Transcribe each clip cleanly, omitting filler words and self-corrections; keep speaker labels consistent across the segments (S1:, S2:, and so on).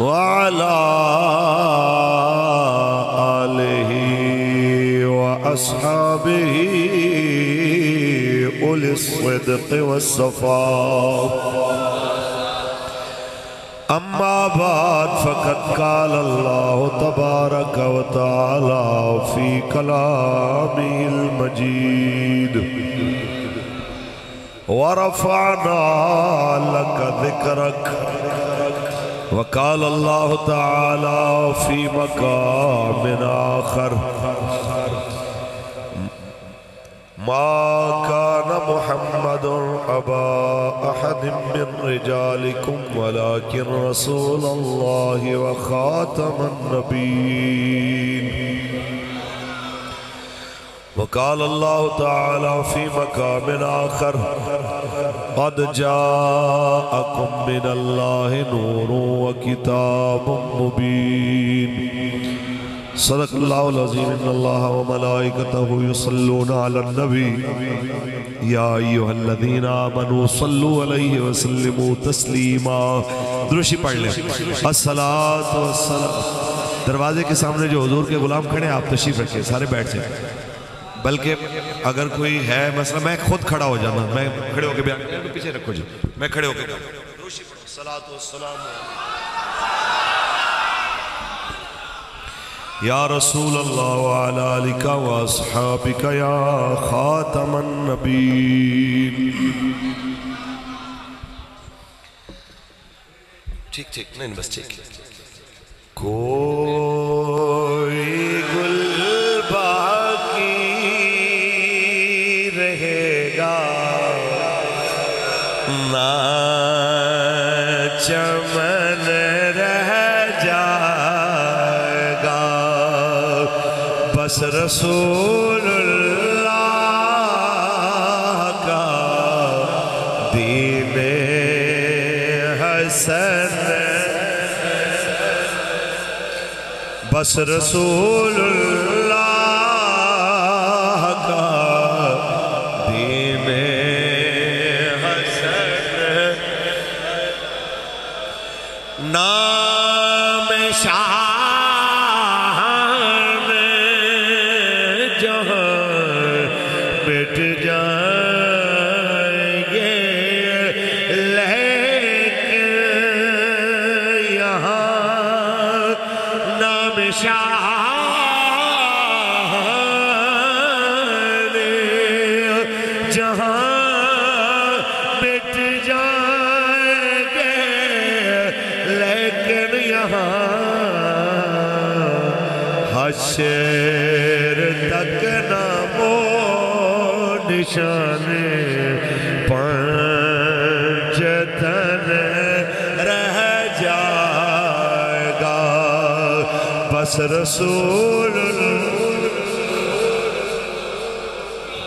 S1: وعلى آله وأصحابه أولي الصدق والصفاء أما بعد فقد قال الله تبارك وتعالى في كلامه المجيد ورفعنا لك ذكرك وقال الله تعالى في مقام آخر ما كان محمد أبا أحد من رجالكم ولكن رسول الله وخاتم النبيين وقال الله تعالى في مقام آخر قد جاءكم من الله نور وكتاب مبين صدق الله العظيم ان الله وملائكته يصلون على النبي يا ايها الذين آمنوا صلوا عليه وسلموا تسليما دروشی پڑھ لیں الصلاۃ والسلام دروازے کے سامنے جو حضور کے غلام کھڑے ہیں آپ تشریف رکھیں سارے بیٹھ جائیں بلکہ اگر کوئی ہے مثلا میں خود کھڑا ہو جانا میں کھڑے ہو کے بیان پیچھے رکھو جی میں کھڑے ہو کے دروشی پڑھو الصلاۃ والسلام یا رسول اللہ وعلی آلک واصحابک یا خاتم النبیین ٹھیک ٹھیک نہیں بس ٹھیک کوئی گل باقی رہے گا نہ چمن رہ جائے گا بس رسول اللہ کا دین حسن بس رسول اللہ کا دین حسن نام شاہ جہاں مٹ جائیں گے لیکن یہاں نام شاہ جہاں مٹ جائیں گے لیکن یہاں حشر تک نامو نشان پنجتن رہ جائے گا بس رسول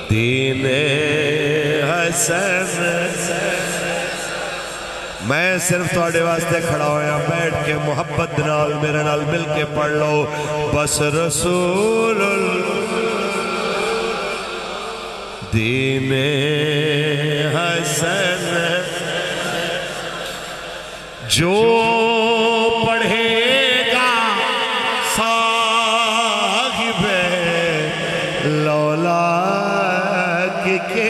S1: دین حسن میں صرف تواڈے واسطے کھڑا ہویا بیٹھ کے محبت نال میرے نال مل کے پڑھ لو بس رسول دین حسن جو پڑھے گا صاحب لولاک کے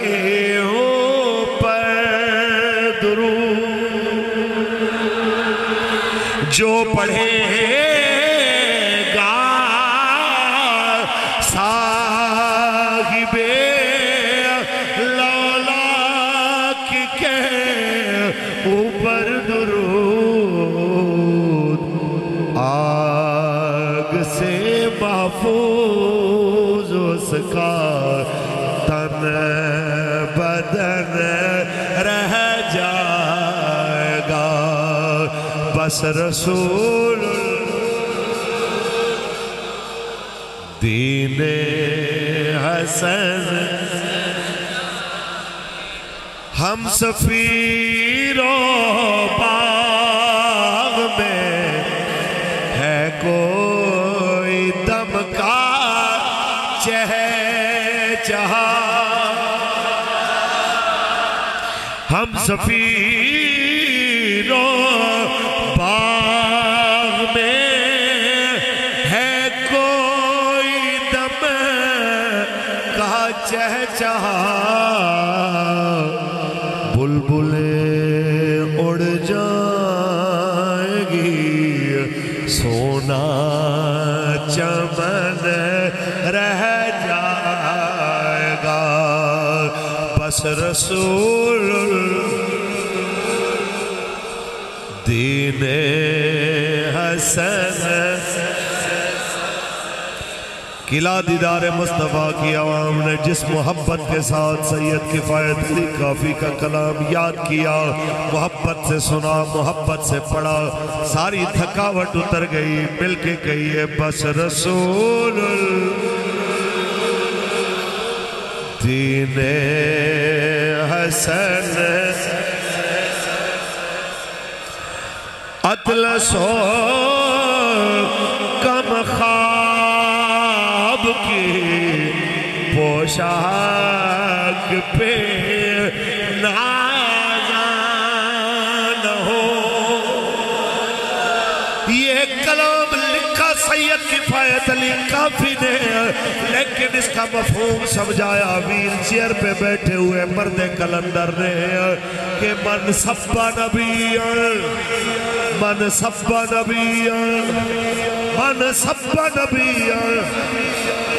S1: اوپر درود جو پڑھے گا صاحب لولاک کے اوپر درود آگ سے محفوظ اس کا تن بدن رہ جائے گا بس رسول دین حسن ہم سفیروں باغ میں ہے کوئی دم کا چہچہا ہم سفیروں باغ جائے گی سونا چمن رہ جائے گا بس رسول دین حسن قلعہ دیدار مصطفیٰ کی عوام نے جس محبت کے ساتھ سید کفایت علی کافی کا کلام یاد کیا، محبت سے سنا، محبت سے پڑھا، ساری تھکاوٹ اتر گئی، مل کے کہیے بس رسول دین حسن اطلسو کم خواب کی پوشاک پہ نازان ہو۔ یہ کلام لکھا سید کفایت علی کافی نے، لیکن اس کا مفہوم سمجھایا ویل چیئر پہ بیٹھے ہوئے مرد کلندر نے کہ من سبا نبیًا من سبا نبیًا من سبا نبیًا،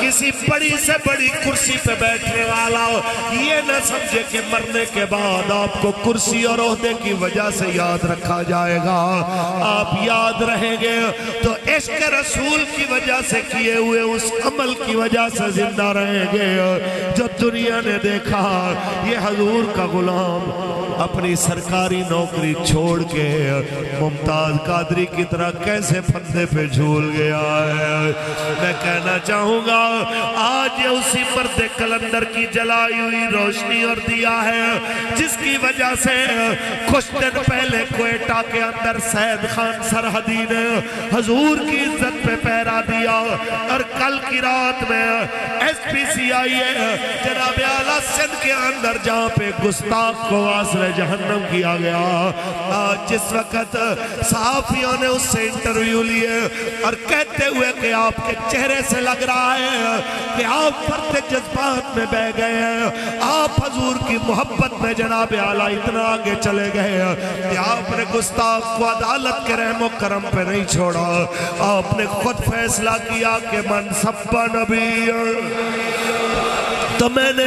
S1: کسی بڑی سے بڑی کرسی پہ بیٹھنے والا یہ نہ سمجھے کہ مرنے کے بعد آپ کو کرسی اور عہدے کی وجہ سے یاد رکھا جائے گا۔ آپ یاد رہیں گے تو عشق رسول کی وجہ سے کیے ہوئے اس عمل کی وجہ سے زندہ رہیں گے جو دنیا نے دیکھا یہ حضور کا غلام اپنی سرکاری نوکری چھوڑ کے ممتاز قادری کی طرح کیسے پھندے پہ جھول گیا ہے۔ میں کہنا چاہوں گا آج یہ اسی مرد کلندر کی جلائی ہوئی روشنی اور دیا ہے جس کی وجہ سے کچھ دن پہلے کوئٹہ کے اندر سید خان سرحدی نے حضور کی عزت پہ پہرا دیا، اور کل کی رات میں ایس پی سی آئی ہے جناب اعلیٰ سندھ کے اندر جہاں پہ گستاخ کو واصل جہنم کیا گیا، آج جس وقت صحافیوں نے اس سے انٹرویو لیے اور کہتے ہوئے کہ آپ کے چہرے سے لگ رہا ہے کہ آپ پرتے جذبات میں بہ گئے ہیں، آپ حضور کی محبت میں جناب اعلیٰ اتنا آگے چلے گئے کہ آپ نے گستاخ کو عدالت کے رحم و کرم پہ نہیں چھوڑا، آپ نے خود فیصلہ کیا کہ من سبا نبی۔ تو میں نے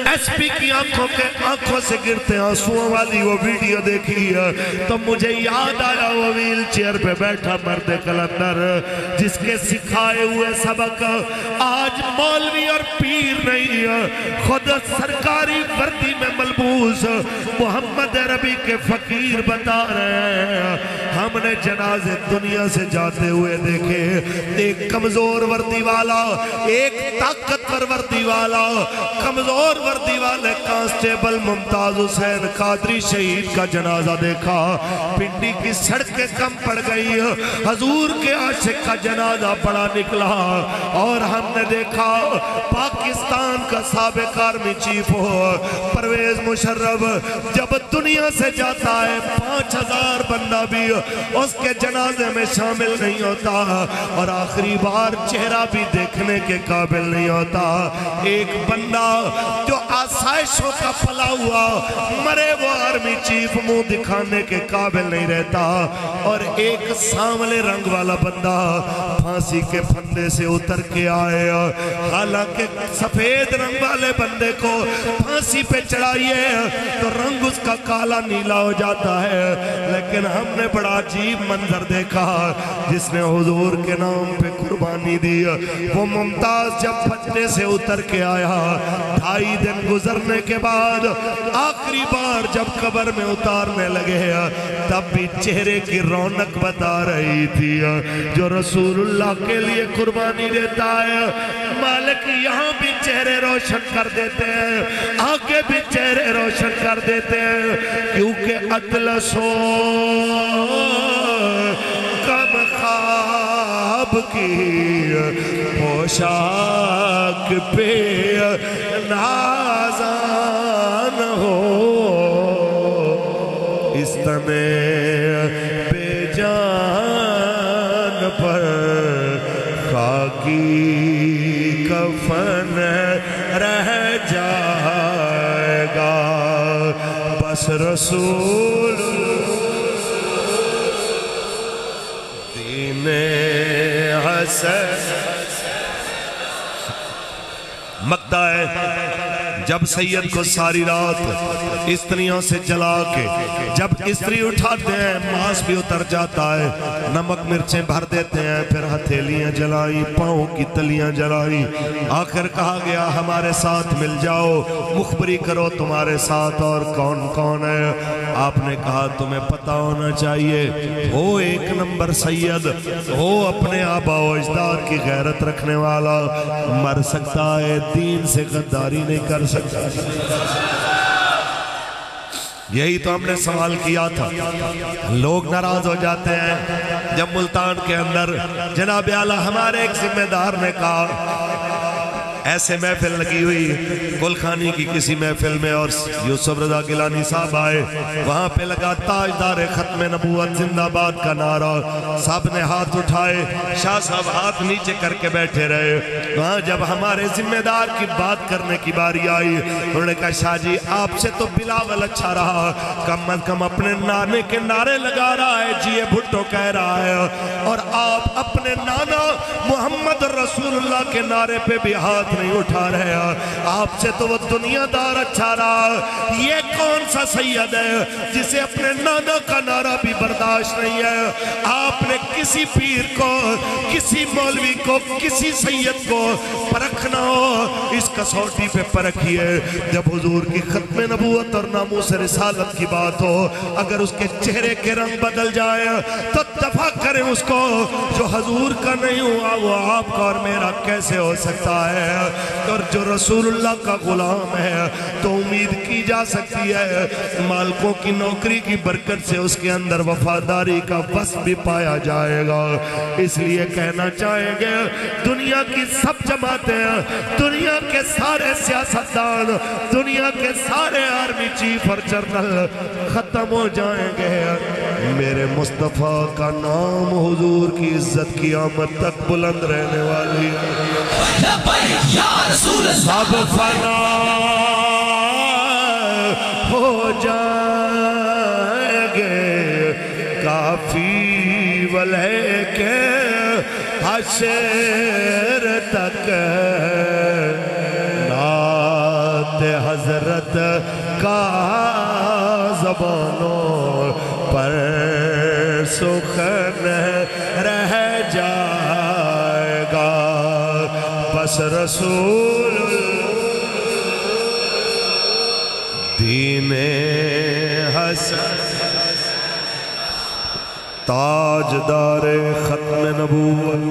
S1: ایس پی کی آنکھوں سے گرتے آنسوؤں والی وہ ویڈیو دیکھی ہے تو مجھے یاد آیا وہ ویل چیئر پہ بیٹھا مرد کلندر جس کے سکھائے ہوئے سبق آج مولوی اور پیر نہیں ہے، خود سرکاری وردی میں ملبوس محمد عربی کے فقیر بتا رہے ہیں۔ ہم نے جنازے دنیا سے جاتے ہوئے دیکھے، ایک کمزور وردی والا، ایک طاقتور وردی والا، کمزور وردی والے کانسٹیبل ممتاز حسین قادری شہید کا جنازہ دیکھا، پنڈی کی سڑکیں کم پڑ گئی، حضور کے عاشق کا جنازہ بڑا نکلا، اور ہم نے دیکھا پاکستان کا سابق آرمی چیف ہو پرویز مشرف جب دنیا سے جاتا ہے 5000 بندہ بھی اس کے جنازے میں شامل نہیں ہوتا، اور آخری بار چہرہ بھی دیکھنے کے قابل نہیں ہوتا۔ ایک بندہ جو آسائشوں کا پلا ہوا مرے وہ آرمی چیف منہ دکھانے کے قابل نہیں رہتا، اور ایک سانولے رنگ والا بندہ پھانسی کے پھندے سے اتر کے آئے، حالانکہ سفید رنگ والے بندے کو پھانسی پہ چڑھائیے تو رنگ اس کا کالا نیلا ہو جاتا ہے، لیکن ہم نے بڑا عجیب منظر دیکھا جس نے حضور کے نام پہ قربانی دی۔ وہ ممتاز جب پھندے سے اتر کے آیا 2.5 دن گزرنے کے بعد آخری بار جب قبر میں اتارنے لگے تب بھی چہرے کی رونق بتا رہی تھی جو رسول اللہ کے لیے قربانی دیتا ہے مالک یہاں بھی چہرے روشن کر دیتے ہیں، آگے بھی چہرے روشن کر دیتے ہیں، کیونکہ اطلسو کم خواب کی پوشاک پہ نازان ہو، اس تمہیں بے جان پر خاکی کفن رہ جائے گا، بس رسول مقدہ ہے جب سید کو ساری رات استریوں سے جلا کے جب استری اٹھاتے ہیں ماس بھی اتر جاتا ہے، نمک مرچیں بھر دیتے ہیں، پھر ہتھیلیاں جلائیں، پاؤں کی تلیاں جلائیں، آخر کہا گیا ہمارے ساتھ مل جاؤ، مخبری کرو تمہارے ساتھ اور کون کون ہے۔ آپ نے کہا تمہیں پتہ ہونا چاہیے، ہو ایک نمبر سید، ہو اپنے آبا و اجداد کی غیرت رکھنے والا، مر سکتا ہے دین سے غداری نہیں کر سکتا۔ یہی تو ہم نے سوال کیا تھا، لوگ ناراض ہو جاتے ہیں جب ملتان کے اندر جناب اعلیٰ ہمارے ایک ذمہ دار نے کہا، ایسے محفل لگی ہوئی گلخانی کی کسی محفل میں اور یوسف رضا گیلانی صاحب آئے، وہاں پہ لگا تاجدار ختم نبوت زندہ باد کا نعرہ، سب نے ہاتھ اٹھائے، شاہ صاحب ہاتھ نیچے کر کے بیٹھے رہے۔ وہاں جب ہمارے ذمہ دار کی بات کرنے کی باری آئی، انہوں نے کہا شاہ جی آپ سے تو بلاول اچھا رہا، کم از کم اپنے نانے کے نعرے لگا رہا ہے، جی بھٹو کہہ رہا ہے، اور آپ اپنے نانا محمد رسول اللہ کے نعرے پہ بھی ہاتھ نہیں اٹھا رہے ہیں، آپ سے تو وہ دنیا دار اچھا رہا۔ یہ کون سا سید ہے جسے اپنے نانا کا نعرہ بھی برداشت نہیں ہے؟ آپ نے کسی پیر کو، کسی مولوی کو، کسی سید کو پرکھنا ہو، اس کسوٹی پہ پرکھیے، جب حضور کی ختم نبوت اور ناموس رسالت کی بات ہو، اگر اس کے چہرے کے رنگ بدل جائے تو دفع کریں اس کو، جو حضور کا نہیں ہوا وہ آپ کا اور میرا کیسے ہو سکتا ہے؟ اور جو رسول اللہ کا غلام ہے تو امید کی جا سکتی ہے مالکوں کی نوکری کی برکت سے اس کے اندر وفاداری کا وصف بھی پایا جائے گا۔ اس لیے کہنا چاہیں گے دنیا کی سب جماعتیں، دنیا کے سارے سیاستدان، دنیا کے سارے آرمی چیف اور جنرل ختم ہو جائیں گے، میرے مصطفیٰ کا نام حضور کی عزت کی آمد تک بلند رہنے والی سب فنا ہو جائیں گے، کافی ولے کے حشر تک نعت حضرت کا زبانوں پر سخن رہ جائے گا، بس رسول دین حسن تاجدار ختم نبوت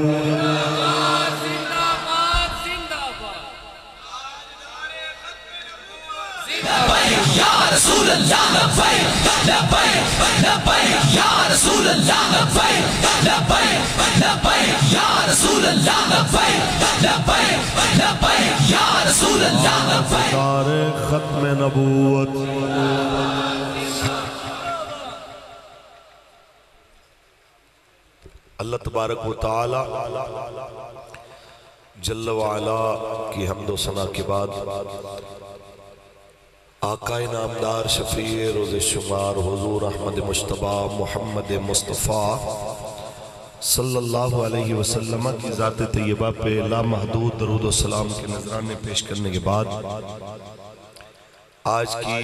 S2: یا رسول اللہ لبیک لبیک لبیک یا رسول اللہ لبیک لبیک لبیک یا رسول اللہ لبیک لبیک لبیک یا رسول اللہ لبیک
S1: دار ختم نبوت۔ اللہ تبارک و تعالی جل وعلا کی حمد و ثنا کے بعد آقا نامدار شفیع روز شمار حضور احمد مجتبی محمد مصطفیٰ صلی اللہ علیہ وسلم کی ذات طیبہ پہ لامحدود درود و سلام کے نذرانے پیش کرنے کے بعد آج کی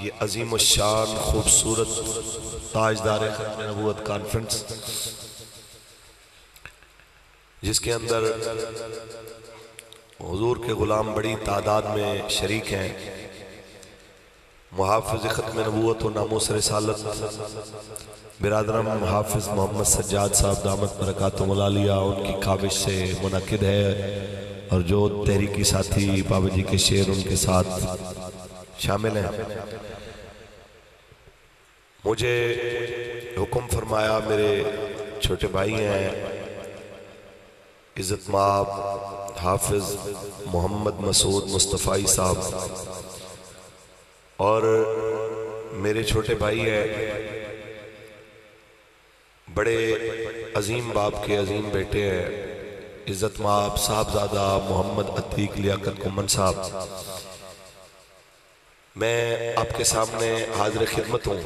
S1: یہ عظیم الشان خوبصورت تاجدار ختم نبوت کانفرنس، جس کے اندر حضور کے غلام بڑی تعداد میں شریک ہیں، محافظ ختم نبوت و ناموس رسالت برادرم محافظ محمد سجاد صاحب دامت برکاتہم العالیہ ان کی کاوش سے منعقد ہے، اور جو تحریکی ساتھی بابا جی کے شعر ان کے ساتھ شامل ہیں۔ مجھے حکم فرمایا، میرے چھوٹے بھائی ہیں عزت مآب حافظ محمد مسعود مصطفی صاحب، اور میرے چھوٹے بھائی ہیں بڑے عظیم باپ کے عظیم بیٹے ہیں عزت مآب صاحبزادہ محمد عتیق لیاقت کمن صاحب۔ میں آپ کے سامنے حاضر خدمت ہوں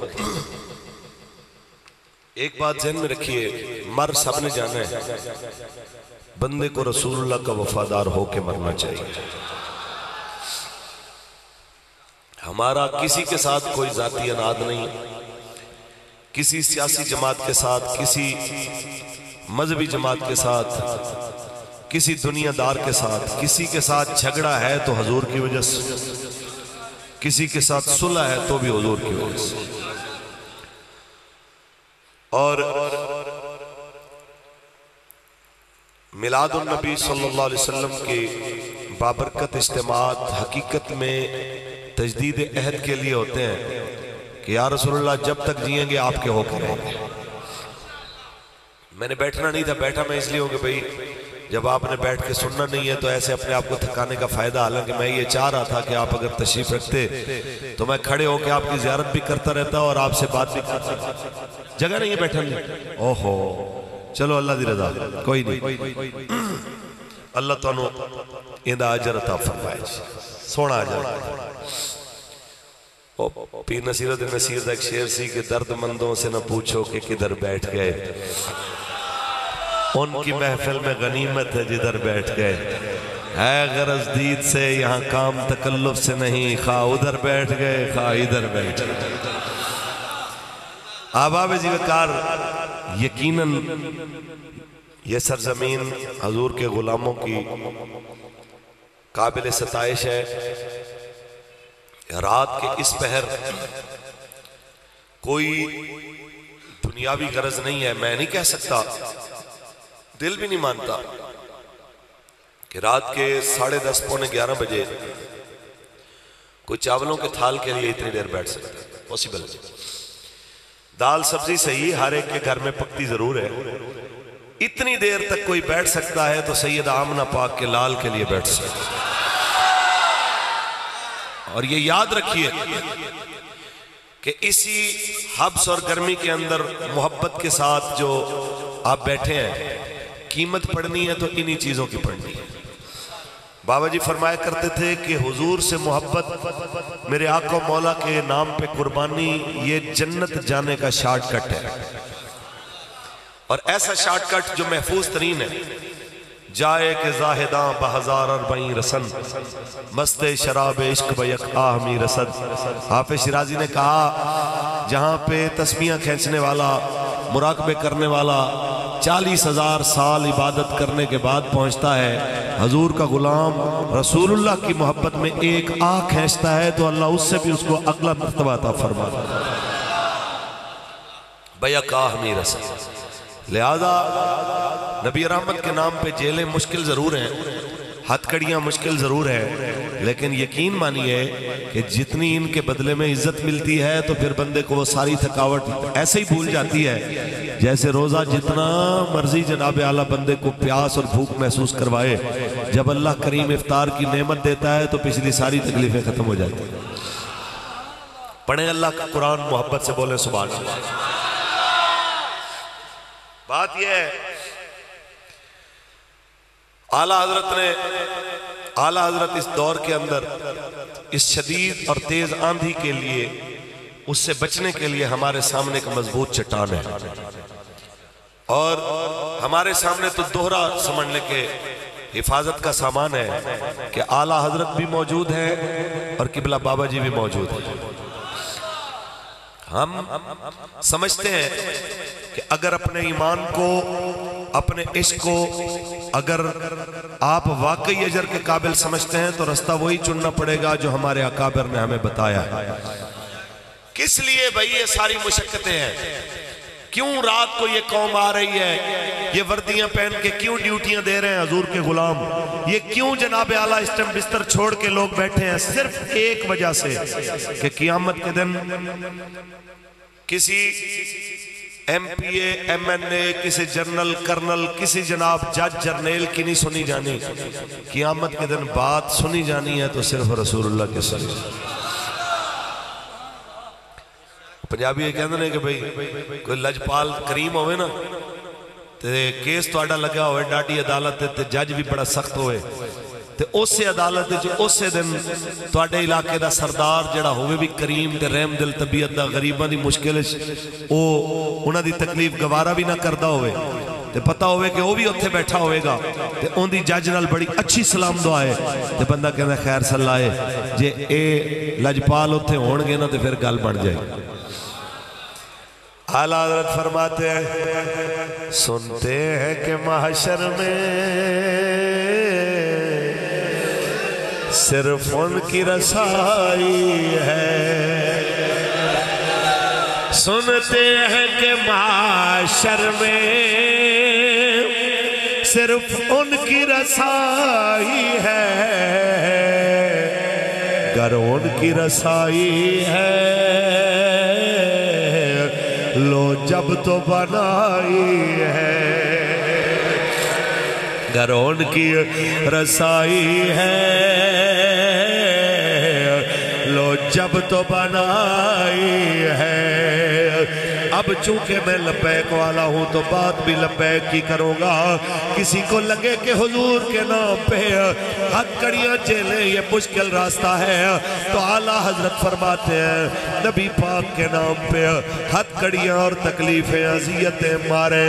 S1: ایک بات ذہن میں رکھیے، مر سب نے جانا ہے، بندے کو رسول اللہ کا وفادار ہو کے مرنا چاہیے۔ ہمارا کسی کے ساتھ کوئی ذاتی اناد نہیں، کسی سیاسی جماعت کے ساتھ، کسی مذہبی جماعت کے ساتھ، کسی دنیا دار کے ساتھ، کسی کے ساتھ جھگڑا ہے تو حضور کی وجہ سے، کسی کے ساتھ صلح ہے تو بھی حضور کی وجہ سے۔ اور میلاد النبی صلی اللہ علیہ وسلم کے بابرکت اجتماعات حقیقت میں تجدید عہد کے لیے ہوتے ہیں کہ یا رسول اللہ جب تک جئیں گے آپ کے ہو کے رہیں گے۔ میں نے بیٹھنا نہیں تھا، بیٹھا میں اس لیے ہوں کہ بھئی جب آپ نے بیٹھ کے سننا نہیں ہے تو ایسے اپنے آپ کو تھکانے کا فائدہ، حالانکہ میں یہ چاہ رہا تھا کہ آپ اگر تشریف رکھتے تو میں کھڑے ہو کے آپ کی زیارت بھی کرتا رہتا اور آپ سے بات بھی کرتا۔ جگہ نہیں ہے بیٹھنے، اوہو چلو اللہ دی رضا، کوئی نہیں، اللہ تو انہوں اندہ اجر عطا فرمائے، سونا اجر۔ پیر نصیرت نصیر دا ایک شعر سی کہ درد مندوں سے نہ پوچھو کہ کدھر بیٹھ گئے، ان کی محفل میں غنیمت ہے جدھر بیٹھ گئے، ہے غرض دید سے یہاں کام تکلف سے نہیں، خواہ ادھر بیٹھ گئے خواہ ادھر بیٹھ گئے۔ آباب زیوکار یقیناً یہ سرزمین حضور کے غلاموں کی قابل ستائش ہے۔ رات کے اس پہر کوئی دنیاوی غرض نہیں ہے، میں نہیں کہہ سکتا، دل بھی نہیں مانتا کہ رات کے 10:30 پونے 11 بجے کوئی چاولوں کے تھال کے لیے اتنی دیر بیٹھ سکتا ہے، پوسیبل ہے۔ دال سبزی صحیح ہر ایک کے گھر میں پکتی ضرور ہے، اتنی دیر تک کوئی بیٹھ سکتا ہے تو سیدہ آمنہ پاک کے لال کے لیے بیٹھ سکتا ہے۔ اور یہ یاد رکھیے کہ اسی حبس اور گرمی کے اندر محبت کے ساتھ جو آپ بیٹھے ہیں، قیمت پڑھنی ہے تو انہی چیزوں کی پڑھنی ہے۔ بابا جی فرمایا کرتے تھے کہ حضور سے محبت میرے آقا و مولا کے نام پہ قربانی یہ جنت جانے کا شارٹ کٹ ہے، اور ایسا شارٹ کٹ جو محفوظ ترین ہے۔ جائے کہ زاہداں بہزار اربعین رسن، مست شراب عشق بیک آہمی رسد۔ حافظ شیرازی نے کہا جہاں پہ تسبیحاں کھینچنے والا، مراقبے کرنے والا 40,000 سال عبادت کرنے کے بعد پہنچتا ہے، حضور کا غلام رسول اللہ کی محبت میں ایک آہ کھینچتا ہے تو اللہ اس سے بھی اس کو اگلا مرتبہ عطا فرماتا ہے۔ بیک آہمی رسد۔ لہذا نبی رحمت کے نام پہ جیلیں مشکل ضرور ہیں، ہتھ کڑیاں مشکل ضرور ہیں، لیکن یقین مانیے کہ جتنی ان کے بدلے میں عزت ملتی ہے تو پھر بندے کو وہ ساری تھکاوٹ ایسے ہی بھول جاتی ہے جیسے روزہ جتنا مرضی جناب اعلیٰ بندے کو پیاس اور بھوک محسوس کروائے، جب اللہ کریم افطار کی نعمت دیتا ہے تو پچھلی ساری تکلیفیں ختم ہو جاتی ہیں۔ پڑھیں اللہ کا قرآن، محبت سے بولیں سبحان اللہ۔ بات یہ ہے اعلیٰ حضرت اس دور کے اندر اس شدید اور تیز آندھی کے لیے، اس سے بچنے کے لیے ہمارے سامنے ایک مضبوط چٹان ہے، اور ہمارے سامنے تو دوہرا سمجھنے کے حفاظت کا سامان ہے کہ اعلیٰ حضرت بھی موجود ہیں اور قبلہ بابا جی بھی موجود ہیں۔ ہم سمجھتے ہیں کہ اگر اپنے ایمان کو، اپنے عشق کو اگر آپ واقعی اجر کے قابل سمجھتے ہیں تو رستہ وہی چننا پڑے گا جو ہمارے اکابر نے ہمیں بتایا ہے۔ کس لیے بھائی یہ ساری مشقتیں ہیں؟ کیوں رات کو یہ قوم آ رہی ہے، یہ وردیاں پہن کے کیوں ڈیوٹیاں دے رہے ہیں حضور کے غلام؟ یہ کیوں جناب اعلیٰ اس ٹائم بستر چھوڑ کے لوگ بیٹھے ہیں؟ صرف ایک وجہ سے کہ قیامت کے دن کسی ایم پی اے، ایم این اے، کسی جنرل کرنل، کسی جناب جج جرنیل کی نہیں سنی جانی، قیامت کے دن بات سنی جانی ہے تو صرف رسول اللہ کے سنی۔ پنجابی یہ کہتے ہیں کہ بھئی کوئی لجپال کریم ہوئے نا تے کیس تو آڈا لگا ہوئے ڈاٹی عدالت تے جج بھی بڑا سخت ہوئے تے اسے عدالت جو اسے دن توڑے علاقے دا سردار جڑا ہوئے بھی کریم تے رحم دل طبیعت دا غریبہ دی مشکل انہاں دی تکلیف گوارا بھی نہ کردہ ہوئے تے پتہ ہوئے کہ وہ بھی اتھے بیٹھا ہوئے گا تے ان دی جج نال بڑی اچھی سلام دعا ہے تے بندہ کہنا خیر صلی اللہ ہے جے اے لجپال اتھے ہونگے نا تے پھر گل بڑھ جائے اعلیٰ حضرت فرماتے ہیں سنتے ہیں کہ محشر میں صرف ان کی رسائی ہے سنتے ہیں کہ محشر میں صرف ان کی رسائی ہے گر ان کی رسائی ہے لو جب تو بنائی ہے گر ان کی رسائی ہے لو جب تو بنائی ہے اب چونکہ میں لبیک والا ہوں تو بات بھی لبیک کی کروں گا کسی کو لگے کہ حضور کے نام پہ ہاتھ کڑیاں جیلیں یہ مشکل راستہ ہے تو اعلیٰ حضرت فرماتے ہیں نبی پاک کے نام پہ ہاتھ کڑیاں اور تکلیفیں اذیتیں مارے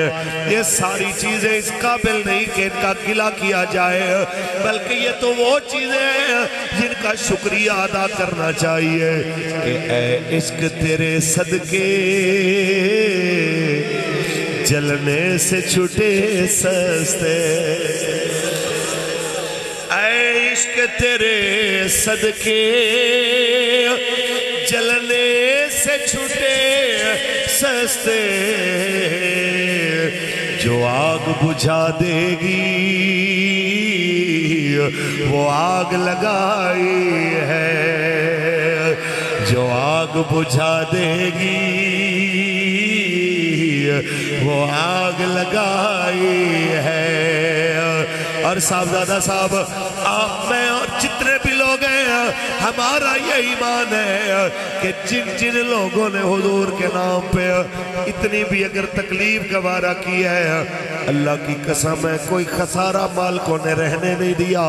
S1: یہ ساری چیزیں اس قابل نہیں کہ ان کا گلہ کیا جائے بلکہ یہ تو وہ چیزیں ہیں جن کا شکریہ ادا کرنا چاہیے کہ اے عشق تیرے صدقے جلنے سے چھٹے سستے اے عشق تیرے صدقے جلنے سے چھٹے سستے جو آگ بجھا دے گی وہ آگ لگائی ہے جو آگ بجھا دے گی وہ آگ لگائی ہے اور صاحبزادہ صاحب آپ میں اور جتنے بھی لوگ ہیں ہمارا یہ ایمان ہے کہ جن جن لوگوں نے حضور کے نام پہ اتنی بھی اگر تکلیف گوارا کی ہے اللہ کی قسم ہے کوئی خسارہ مالکوں نے رہنے نہیں دیا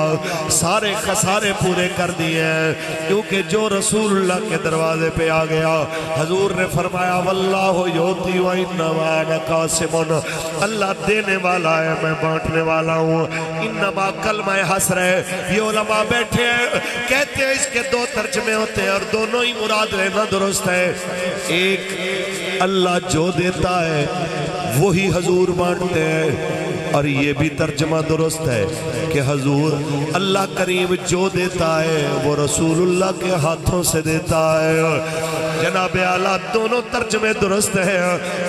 S1: سارے خسارے پورے کر دیے ہیں کیونکہ جو رسول اللہ کے دروازے پہ آ گیا حضور نے فرمایا واللہ یوتی وَإِنَّمَا أَنَا قَاسِمٌ اللہ دینے والا ہے میں بانٹنے والا ہوں انما کلمہ حسر ہے یہ علماء بیٹھے ہیں کہتے ہیں اس کے دو ترجمے ہوتے ہیں اور دونوں ہی مراد لینا درست ہے ایک اللہ جو دیتا ہے وہی حضور بانٹتے ہیں اور یہ بھی ترجمہ درست ہے کہ حضور اللہ کریم جو دیتا ہے وہ رسول اللہ کے ہاتھوں سے دیتا ہے جناب اعلیٰ دونوں ترجمے درست ہیں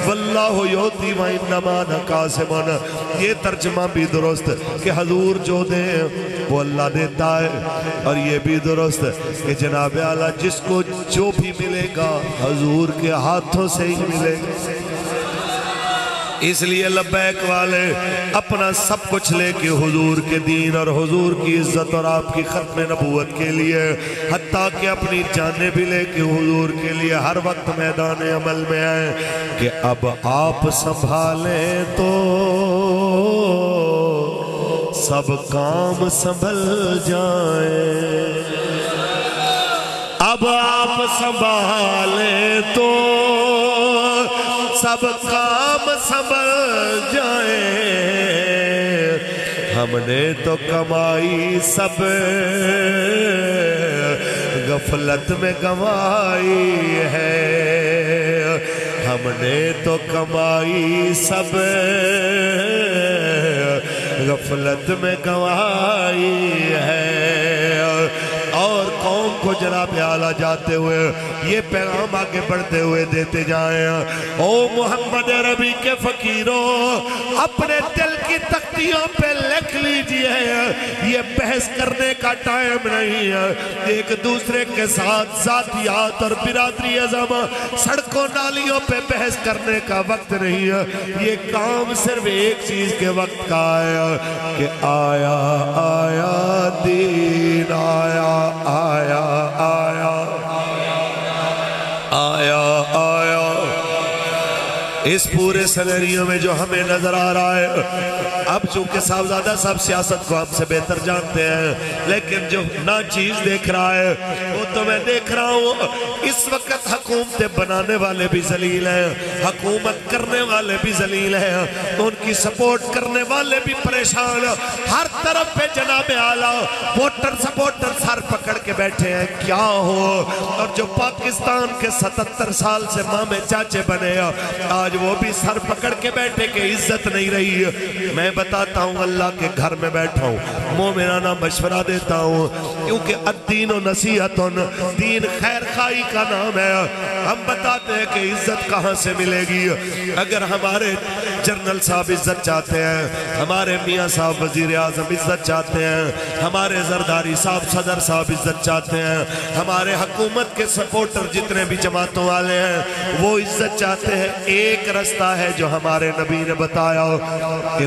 S1: واللہ یوتی وَإِنَّمَا أَنَا قَاسِمٌ یہ ترجمہ بھی درست کہ حضور جو دیں وہ اللہ دیتا ہے اور یہ بھی درست کہ جناب اعلیٰ جس کو جو بھی ملے گا حضور کے ہاتھوں سے ہی ملے گا اس لیے لبیک والے اپنا سب کچھ لے کے حضور کے دین اور حضور کی عزت اور آپ کی ختم نبوت کے لیے حتیٰ کہ اپنی جانیں بھی لے کے حضور کے لیے ہر وقت میدان عمل میں آئیں کہ اب آپ سنبھالیں تو سب کام سنبھل جائیں اب آپ سنبھالیں تو سب کام سنبھل جائیں ہم نے تو کمائی سب غفلت میں گنوائی ہے ہم نے تو کمائی سب غفلت میں گنوائی ہے اور قوم کو جناب اعلیٰ جاتے ہوئے یہ پیغام آگے بڑھتے ہوئے دیتے جائیں او محمد عربی کے فقیروں اپنے دل کی تختیوں پہ لکھ لیجئے یہ بحث کرنے کا ٹائم نہیں ہے ایک دوسرے کے ساتھ ذاتیات اور برادری اعظم سڑکوں نالیوں پہ بحث کرنے کا وقت نہیں ہے یہ کام صرف ایک چیز کے وقت کا ہے کہ آیا آیا دین آیا آیا آیا آیا آیا اس پورے سینیریو میں جو ہمیں نظر آ رہا ہے، اب چونکہ صاحبزادہ صاحب سیاست کو ہم سے بہتر جانتے ہیں، لیکن جو نا چیز دیکھ رہا ہے وہ تو میں دیکھ رہا ہوں، اس وقت حکومتیں بنانے والے بھی ذلیل ہیں، حکومت کرنے والے بھی ذلیل ہیں، ان کی سپورٹ کرنے والے بھی پریشان، ہر طرف پہ جناب اعلیٰ ووٹر سپورٹر سر پکڑ کے بیٹھے ہیں کیا ہو، اور جو پاکستان کے 77 سال سے مامے چاچے بنے آج وہ بھی سر پکڑ کے بیٹھے کہ عزت نہیں رہی۔ میں بتاتا ہوں اللہ کے گھر میں بیٹھا ہوں، مومنانہ مشورہ دیتا ہوں، کیونکہ الدین و نصیحت، دین خیر خواہی کا نام ہے۔ ہم بتاتے ہیں کہ عزت کہاں سے ملے گی؟ اگر ہمارے جنرل صاحب عزت چاہتے ہیں، ہمارے میاں صاحب وزیر اعظم عزت چاہتے ہیں، ہمارے زرداری صاحب صدر صاحب عزت چاہتے ہیں، ہمارے حکومت کے سپورٹر جتنے بھی جماعتوں والے ہیں وہ عزت چاہتے ہیں، ایک رستہ ہے جو ہمارے نبی نے بتایا،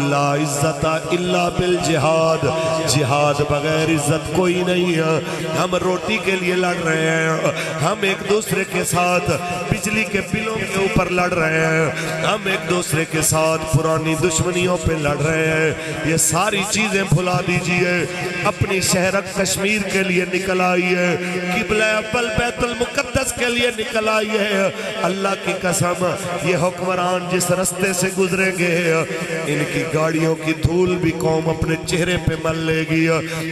S1: لا عزت الا بالجہاد، جہاد بغیر عزت کوئی نہیں ہے۔ ہم روٹی کے لیے لڑ رہے ہیں، ہم ایک دوسرے کے ساتھ بجلی کے بلوں کے اوپر لڑ رہے ہیں، ہم ایک دوسرے کے ساتھ پرانی دشمنیوں پہ لڑ رہے ہیں، یہ ساری چیزیں بھلا دیجئے، اپنی شہرک کشمیر کے لیے نکل آئیے، قبلہ اول بیت المقدس کے لیے نکل آئیے۔ اللہ کی قسم یہ حکمران جس رستے سے گزریں گے ان کی گاڑیوں کی دھول بھی قوم اپنے چہرے پہ مل لے گی۔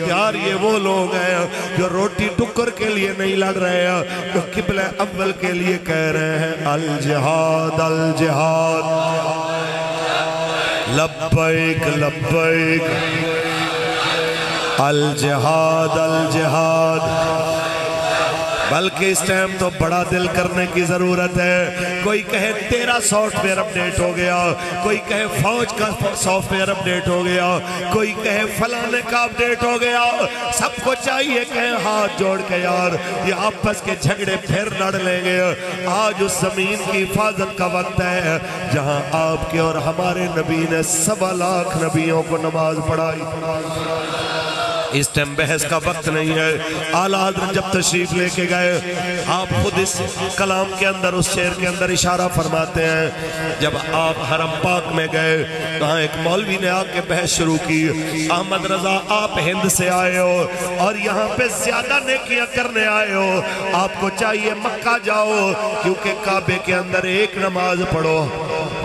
S1: یار یہ وہ لوگ ہیں جو روٹی ٹکر کے لیے نہیں لڑ رہے ہیں، جو قبلہ اول کے لیے کہہ رہے ہیں الجہاد الجہاد، لبیک لبیک، الجہاد الجہاد۔ بلکہ اس ٹائم تو بڑا دل کرنے کی ضرورت ہے۔ کوئی کہے تیرا سافٹ ویئر اپڈیٹ ہو گیا، کوئی کہے فوج کا سافٹ ویئر اپڈیٹ ہو گیا، کوئی کہے فلانے کا اپڈیٹ ہو گیا، سب کو چاہیے کہ ہاتھ جوڑ کے یار یہ آپس کے جھگڑے پھر لڑ لیں گے۔ آج اس زمین کی حفاظت کا وقت ہے جہاں آپ کے اور ہمارے نبی نے 1.25 لاکھ نبیوں کو نماز پڑھائی۔ اس ٹائم بحث کا وقت نہیں ہے۔ اعلیٰ حضرت جب تشریف لے کے گئے آپ خود اس کلام کے اندر اس شعر کے اندر اشارہ فرماتے ہیں، جب آپ حرم پاک میں گئے وہاں ایک مولوی نے آ کے بحث شروع کی، احمد رضا آپ ہند سے آئے ہو اور یہاں پہ زیادہ نیکیاں کرنے آئے ہو، آپ کو چاہیے مکہ جاؤ کیونکہ کعبے کے اندر ایک نماز پڑھو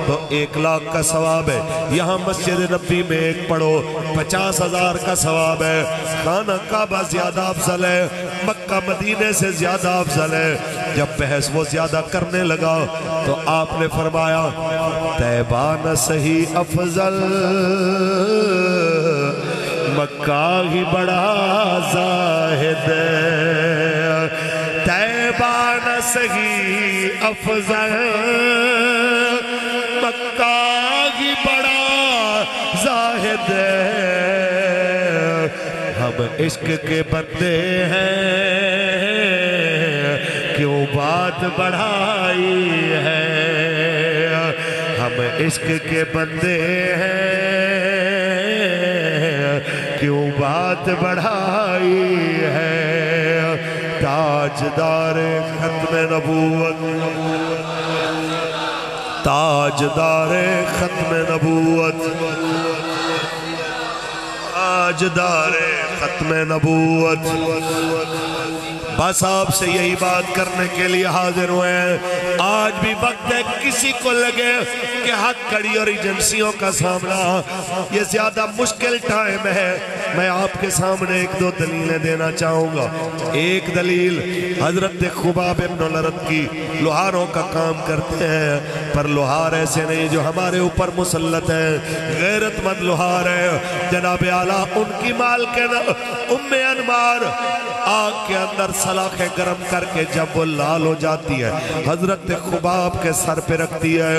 S1: تو 1 لاکھ کا ثواب ہے، یہاں مسجد نبی میں ایک پڑھو 50,000 کا ثواب ہے، خانہ کعبہ زیادہ افضل ہے، مکہ مدینے سے زیادہ افضل ہے۔ جب بحث وہ زیادہ کرنے لگا تو آپ نے فرمایا طیبہ نہ صحیح افضل، مکہ ہی بڑا زاہد، طیبہ نہ صحیح افضل، مکہ ہی بڑا زاہد ہے۔ ہم عشق کے بندے ہیں کیوں بات بڑھائی ہے، ہم عشق کے بندے ہیں کیوں بات بڑھائی ہے۔ تاجدار ختم نبوت، تاجدار ختم نبوت، تاجدار ختم نبوت، بس آپ سے یہی بات کرنے کے لیے حاضر ہوئے ہیں۔ آج بھی وقت ہے کسی کو لگے کہ حق کڑی اور ایجنسیوں کا سامنا یہ زیادہ مشکل ٹائم ہے، میں آپ کے سامنے 1-2 دلیلیں دینا چاہوں گا۔ ایک دلیل حضرت خباب ابن الارت کی، لوہاروں کا کام کرتے ہیں پر لوہار ایسے نہیں جو ہمارے اوپر مسلط ہیں، غیرت مند لوہار ہے۔ جناب اعلیٰ ان کی مالکن ام انمار آگ کے اندر سلاخیں گرم کر کے جب وہ لال ہو جاتی ہے حضرت خباب کے سر پہ رکھتی ہے،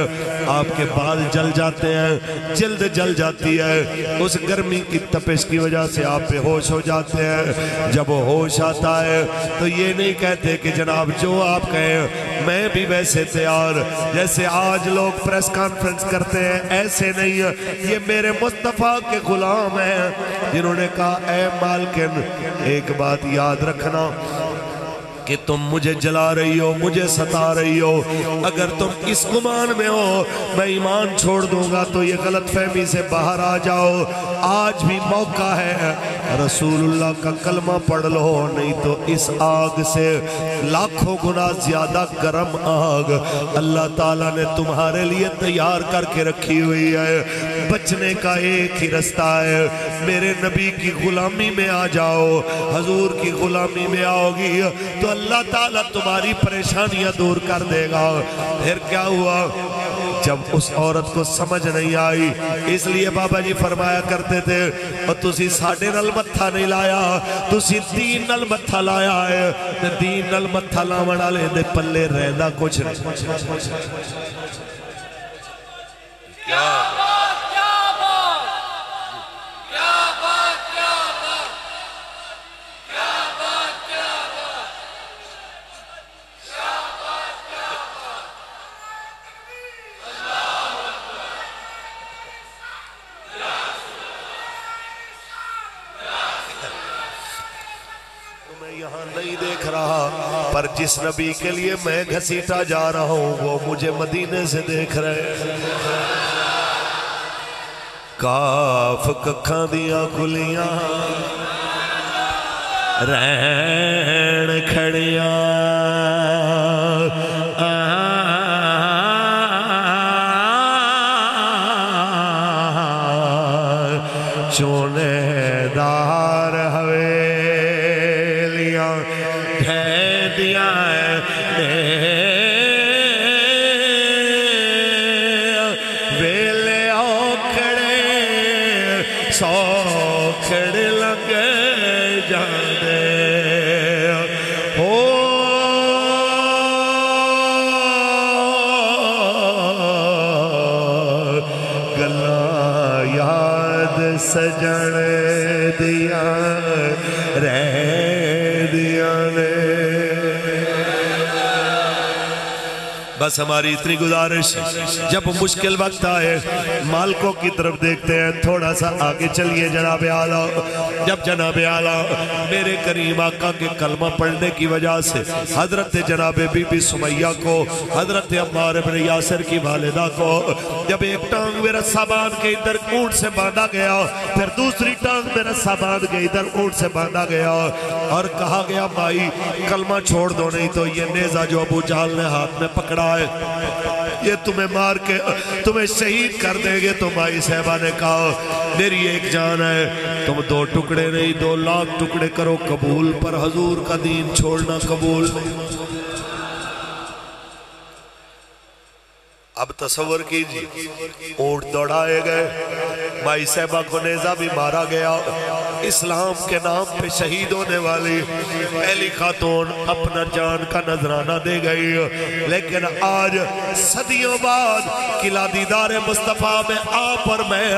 S1: آپ کے بال جل جاتے ہیں، جلد جل جاتی ہے، اس گرمی کی تپش کی وجہ سے آپ بے ہوش ہو جاتے ہیں۔ جب وہ ہوش آتا ہے تو یہ نہیں کہتے کہ جناب جو آپ کہیں میں بھی ویسے تیار، جیسے آج لوگ پریس کانفرنس کرتے ہیں ایسے نہیں، یہ میرے مصطفیٰ کے غلام ہیں جنہوں نے کہا اے مالکن ایک بات یاد رکھنا، کہ تم مجھے جلا رہی ہو، مجھے ستا رہی ہو، اگر تم اس گمان میں ہو میں ایمان چھوڑ دوں گا تو یہ غلط فہمی سے باہر آ جاؤ، آج بھی موقع ہے، رسول اللہ کا کلمہ پڑھ لو، نہیں تو اس آگ سے لاکھوں گنا زیادہ گرم آگ اللہ تعالیٰ نے تمہارے لیے تیار کر کے رکھی ہوئی ہے۔ بچنے کا ایک ہی رستہ ہے، میرے نبی کی غلامی میں آ جاؤ، حضور کی غلامی میں آؤ گی تو اللہ تعالیٰ تمہاری پریشانیاں دور کر دے گا۔ پھر کیا ہوا؟ جب اس عورت کو سمجھ نہیں آئی، اس لیے بابا جی فرمایا کرتے تھے اور تسی ساڑھے نل متھا نہیں لایا، تسی دین نل متھا لایا ہے، دین نل متھا لاونا لے دے پلے رہنا کچھ نہیں۔ نہیں دیکھ رہا پر جس نبی کے لیے میں گھسیٹا جا رہا ہوں وہ مجھے مدینے سے دیکھ رہے۔ کاف ککھاں دیاں کھلیاں رہن کھڑیاں چونے دار سجن دیا رہ دیا نے۔ بس ہماری اتنی گزارش، جب مشکل وقت آئے مالکوں کی طرف دیکھتے ہیں، تھوڑا سا آگے چلیے جناب اعلیٰ۔ جب جناب اعلیٰ میرے کریم آقا کے کلمہ پڑھنے کی وجہ سے حضرت جناب بی بی سمیہ کو، حضرت عمار بن یاسر کی والدہ کو، جب ایک ٹانگ میں رسا باندھ کے ادھر اونٹ سے باندھا گیا، پھر دوسری ٹانگ میں رسا باندھ کے ادھر اونٹ سے باندھا گیا اور کہا گیا مائی کلمہ چھوڑ دو نہیں تو یہ نیزہ جو ابو جہل نے ہاتھ میں پکڑا ہے یہ تمہیں مار کے تمہیں شہید کر دیں گے۔ تو مائی صاحبہ نے کہا میری ایک جان ہے، تم 2 ٹکڑے نہیں 2 لاکھ ٹکڑے کرو قبول، پر حضور کا دین چھوڑنا قبول نہیں۔ اب تصور کیجئے اونٹ دوڑائے گئے، مائی صاحبہ کو نیزہ بھی مارا گیا، اسلام کے نام پہ شہید ہونے والی پہلی خاتون اپنا جان کا نذرانہ دے گئی، لیکن آج صدیوں بعد قلعہ دیدار مصطفیٰ میں آپ اور میں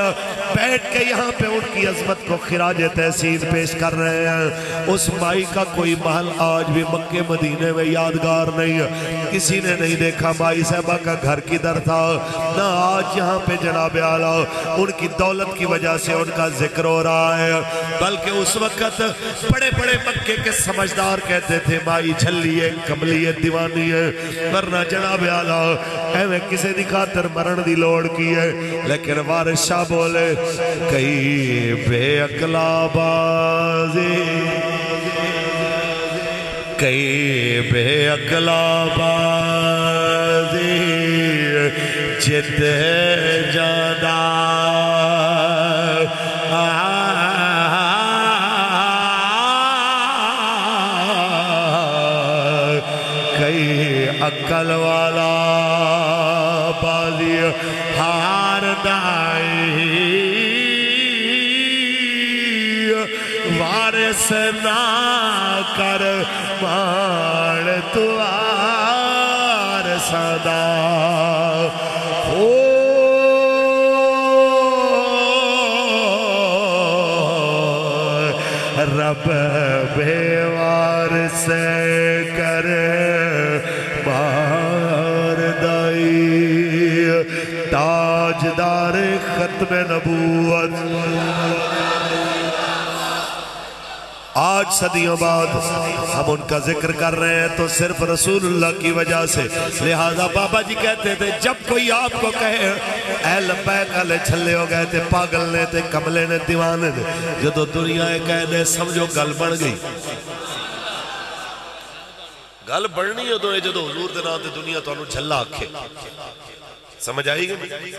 S1: بیٹھ کے یہاں پہ ان کی عظمت کو خراج تحسین پیش کر رہے ہیں۔ اس مائی کا کوئی محل آج بھی مکہ مدینے میں یادگار نہیں، کسی نے نہیں دیکھا مائی صاحبہ کا گھر کدھر تھا، نہ آج یہاں پہ جناب اعلیٰ ان کی دولت کی وجہ سے ان کا ذکر ہو رہا ہے، بلکہ اس وقت بڑے بڑے مکے کے سمجھدار کہتے تھے مائی جھلی ہے، کملی ہے، دیوانی ہے، ورنہ جناب اعلیٰ ایویں کسے دی خاطر مرن دی لوڑ کی ہے۔ لیکن وارث شاہ بولے کئی بے عقلا بازی، کئی بے عقلا بازی جد جانا کئی عقل والا بازی ہار دائی وارث نہ کر مار تو صدا رب بے وارث کر مار دائی تاجدار ختم نبوت آج صدیوں بعد ہم ان کا ذکر کر رہے ہیں تو صرف رسول اللہ کی وجہ سے. لہذا بابا جی کہتے تھے جب کوئی آپ کو کہے اے لبیک والے چھلے ہو گئے تھے، پاگل نے تھے، کملے نے، دیوانے نے، جدو دنیا کہہ دے سمجھو گل بن گئی. گل بڑھنی ہے تو جدو حضور دے نام تے دنیا تو انہوں جھلا آکھے. سمجھ آئی گئی؟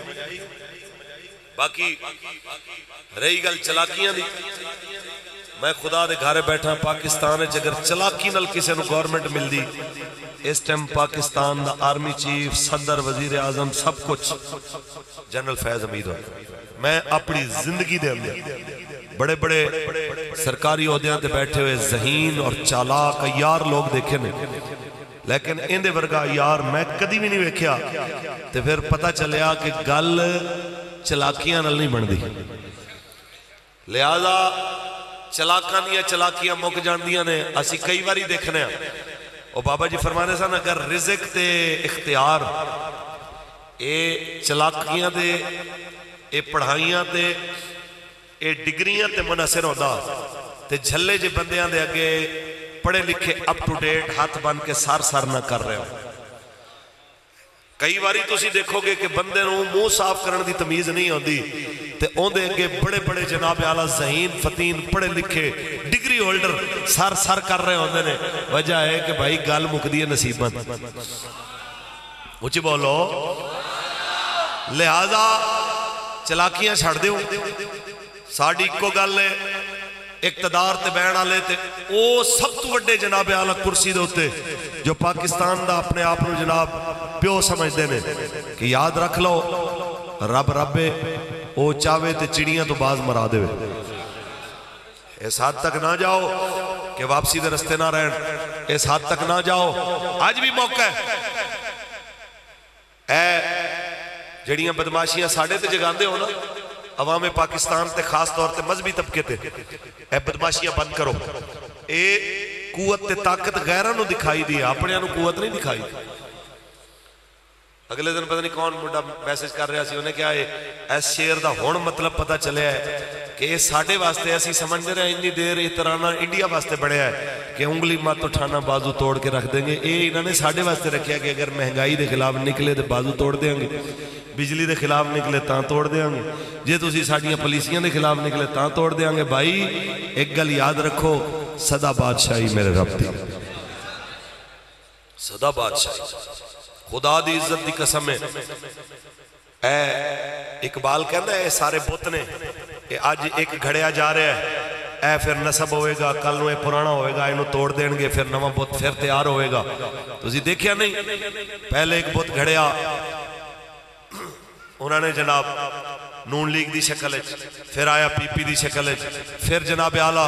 S1: باقی رہی گل چلاکیاں دی، میں خدا دے گھارے بیٹھا پاکستان ہے اگر چلاکی نل کسے نو گورنمنٹ مل دی اس ٹائم پاکستان دا آرمی چیف، صدر، وزیر اعظم سب کچھ جنرل فیض حمید ہو. میں اپنی زندگی دے اندر بڑے بڑے سرکاری عہدیاں تے بیٹھے ہوئے ذہین اور چالاک یار لوگ دیکھے نے، لیکن ان دے ورگا یار میں کدی بھی نہیں ویکھیا. تے پھر پتہ چلیا کہ گل چلاکیاں نل نہیں بن دی. لہذا چلاکیاں مک جاندیاں نے. اسی کئی باری دیکھنے ہیں اور بابا جی فرمانے سن اگر رزق تے اختیار اے چلاکیاں دے اے پڑھائیاں تے اے ڈگریاں تے منحصر ہوتا تے جھلے جے بندیاں دے اگے پڑھے لکھے اپ ٹو ڈیٹ ہاتھ بن کے سار نہ کر رہے ہو. کئی باری تسی دیکھو گے کہ بندے نو منہ صاف کرن دی تمیز نہیں ہوندی تے اون دے اگے بڑے بڑے جناب اعلیٰ ذہین فتین پڑھے لکھے ڈگری ہولڈر سار کر رہے ہوندے نے. وجہ ہے کہ بھائی گل مکدی ہے نصیبت. اچھی بولو. لہذا چلاکیاں چھڑ دیو. ساڑی کو گل ہے اقتدار تے بین آلے تے او سب تو وڈے جناب اعلیٰ کرسی دے ہوتے جو پاکستان دا اپنے آپ نو جناب پیو سمجھ دینے کہ یاد رکھ لو رب ربے او چاہوے تے چڑیاں تو باز مرا دے. اس حد تک نہ جاؤ کہ واپسی دے رستے نہ رہن. اس حد تک نہ جاؤ. آج بھی موقع ہے اے جڑیاں بدماشیاں ساڑھے تے جگاندے ہو نا عوام پاکستان تے خاص طور تے مذہبی طبقے تے اے بدماشیاں بند کرو. اے قوت تے طاقت غیرہ نو دکھائی دی، اپنے انو قوت نہیں دکھائی. اگلے دن پتہ نہیں کون مڈا میسج کر رہا سی انہیں کیا ہے ایس شیر دا ہون مطلب پتہ چلے ہے کہ یہ ساڑھے واسطے ایسی سمجھ دے رہے ہیں اتنی دیر احترانہ انڈیا واسطے بڑھے ہے کہ انگلی مات اٹھانا بازو توڑ کے رکھ دیں گے. یہ انہوں نے ساڑھے واسطے رکھیا کہ اگر مہنگائی دے خلاف نکلے تو بازو توڑ دیں گے، بجلی دے خلاف نکلے تاں توڑ دیں گے، جے تسی ساڑھیاں پولیسیاں دے خلاف نکلے تاں توڑ دیں گے. بھائی ایک گل یاد رکھو صدا بادشاہی میرے رب دی، صدا بادشاہی خدا دی عزت دی قسم ہے. اے اقبال کہنا ہے اے سارے بت نے اے آج ایک گھڑیا جا رہا ہے اے پھر نسب ہوئے گا کل نو اے پرانا ہوئے گا اینو توڑ دیں گے پھر نواں بت پھر تیار ہوئے گا. تو اسی دیکھیا نہیں پہلے ایک بت گھڑیا انہوں نے جناب نون لیگ دی شکل ہے پھر آیا پی پی دی شکل ہے پھر جناب اعلیٰ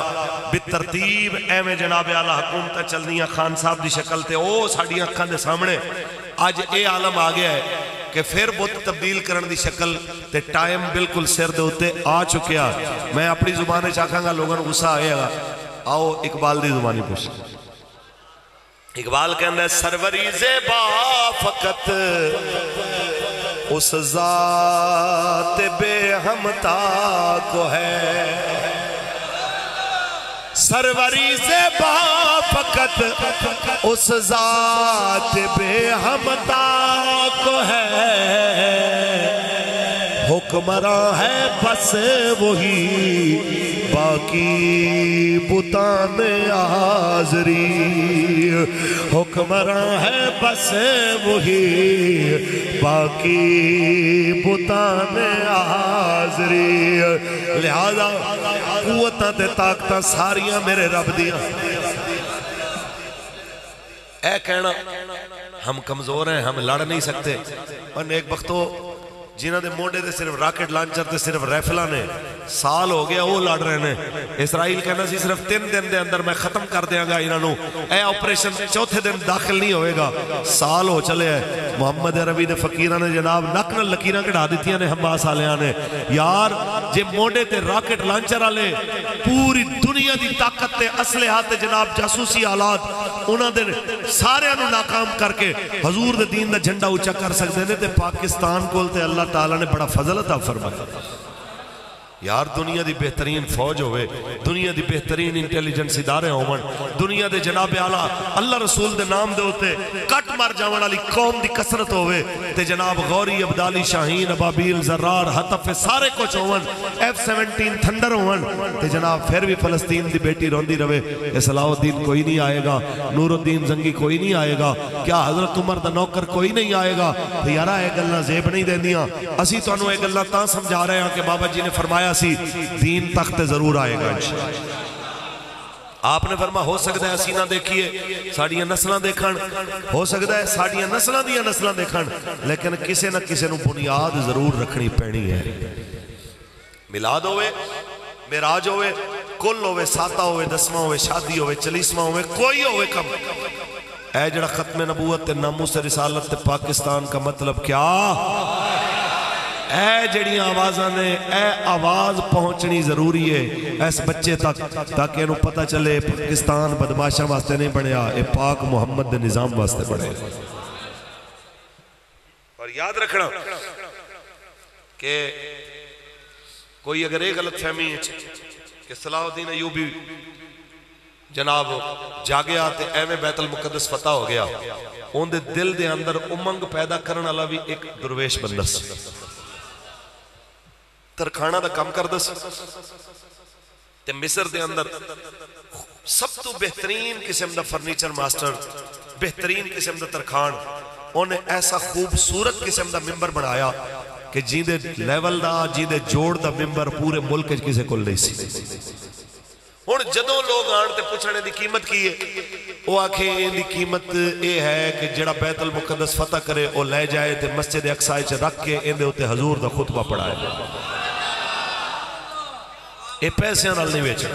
S1: بترتیب ایویں جناب اعلیٰ حکومتیں چلنیاں خان صاحب دی شکل تے او ساڑیاں اکھاں دے سامنے. آج اے عالم آ گیا ہے کہ پھر بت تبدیل کرن دی شکل تے ٹائم بالکل سر دے ہوتے آ چکیا. میں اپنی زبانے چاکھاں گا لوگوں غصہ آئے گا. آؤ اقبال دی زبانی پوچھ. اقبال کہنا ہے سروری زیبا فقط اس ذات بے ہمتا کو ہے، سروری زیبا فقط اس ذات بے ہمتا کو ہے، حکمراں ہے بس وہی باقی بتان آزری، حکمراں ہے بس وہی باقی بتان آزری. لہذا قوتاں تے طاقتاں ساریاں میرے رب دیاں. اے کہنا ہم کمزور ہیں ہم لڑ نہیں سکتے، اور نیک بختو جنہ دے موڈے دے صرف راکٹ لانچر تے صرف ریفلہ نے سال ہو گیا وہ لڑ رہے ہیں. اسرائیل کہنا سی صرف 3 دن دے اندر میں ختم کر دیاں گا انہوں اے آپریشن 4تھے دن داخل نہیں ہوئے گا. سال ہو چلے ہیں. محمد عربی دے فقیرہ نے جناب نقل لکیرہ کٹھا دیتیاں نے حماس آلیاں نے. یار جے موڈے تے راکٹ لانچر آلے پوری دنیا دی طاقت تے اسلحہ تے جناب جاسوسی آلات انہوں نے سارے انہوں ناکام کر کے حضور دے دین دا جھنڈا اونچا کر سکتے ہیں. تے پاکستان کول تے اللہ تعالیٰ نے بڑا فضل عطا فرمایا. یار دنیا دی بہترین فوج ہوئے، دنیا دی بہترین انٹیلیجنس ادارے ہون، دنیا دے جناب اعلیٰ اللہ رسول دے نام دے ہوتے کٹ مر جاون والی قوم دی کثرت ہوئے تے جناب غوری، عبدالی، شاہین، ابابیل، زرار، حطف سارے کچھ ہون، F-17 تھنڈر ہون تے جناب پھر بھی فلسطین دی بیٹی روندی رہے کہ صلاح الدین کوئی نہیں آئے گا، نور الدین زنگی کوئی نہیں آئے گا، کیا حضرت عمر دا نوکر کوئی نہیں آئے گا؟ تو یارہ ایک اللہ زیب نہیں دیں دیاں، اسی تو انہوں ایک اللہ تاں سمجھا رہے ہیں کہ بابا جی نے فرمایا سی دین تخت ضرور آئے گا انشاءاللہ۔ آپ نے فرما ہو سکتا ہے اسی نہ دیکھئے ساڑیاں نسلہ دیکھن، ہو سکتا ہے ساڑیاں نسلہ دیا نسلہ دیکھن، لیکن کسے نہ کسے نو بنیاد ضرور رکھنی پینی ہے۔ ملاد ہوئے، معراج ہوئے، کل ہوئے، ساتہ ہوئے، دسمہ ہوئے، شادی ہوئے، چلیسمہ ہوئے، کوئی ہوئے کم، اے جڑا ختم نبوت تے ناموس رسالت تے پاکستان کا مطلب کیا؟ اے جڑی آوازاں نے اے آواز پہنچنی ضروری ہے اس بچے تک تاکہ انہوں پتہ چلے پاکستان بدماشاں واسطے نہیں بڑھیا، اے پاک محمد دے نظام واسطے بڑھے۔ اور یاد رکھنا کہ کوئی اگر ایک غلط فہمی ہے کہ صلاح الدین ایوبی جناب جاگیا تے ایویں بیت المقدس فتح ہو گیا، ان دے دل دے اندر امنگ پیدا کرن والا بھی ایک درویش بندہ سی، ترکھانہ دا کم کر دس تے مصر دے اندر سب تو بہترین قسم دا فرنیچر ماسٹر، بہترین قسم دا ترکھان، انہیں ایسا خوبصورت قسم دا ممبر بنایا کہ جی دے لیول دا جی دے جوڑ دا ممبر پورے ملک کسے کل نہیں سی۔ ہن جدوں لوگ آن تے پوچھنے دی قیمت کی ہے، وہ آکھیں ان دی قیمت اے ہے کہ جڑا بیت المقدس فتح کرے وہ لے جائے تے مسجد اقصی چ رکھ کے ان دے اوتے حضور دا خطبہ پڑھائے۔ اے پیسے نال نہیں بیچا،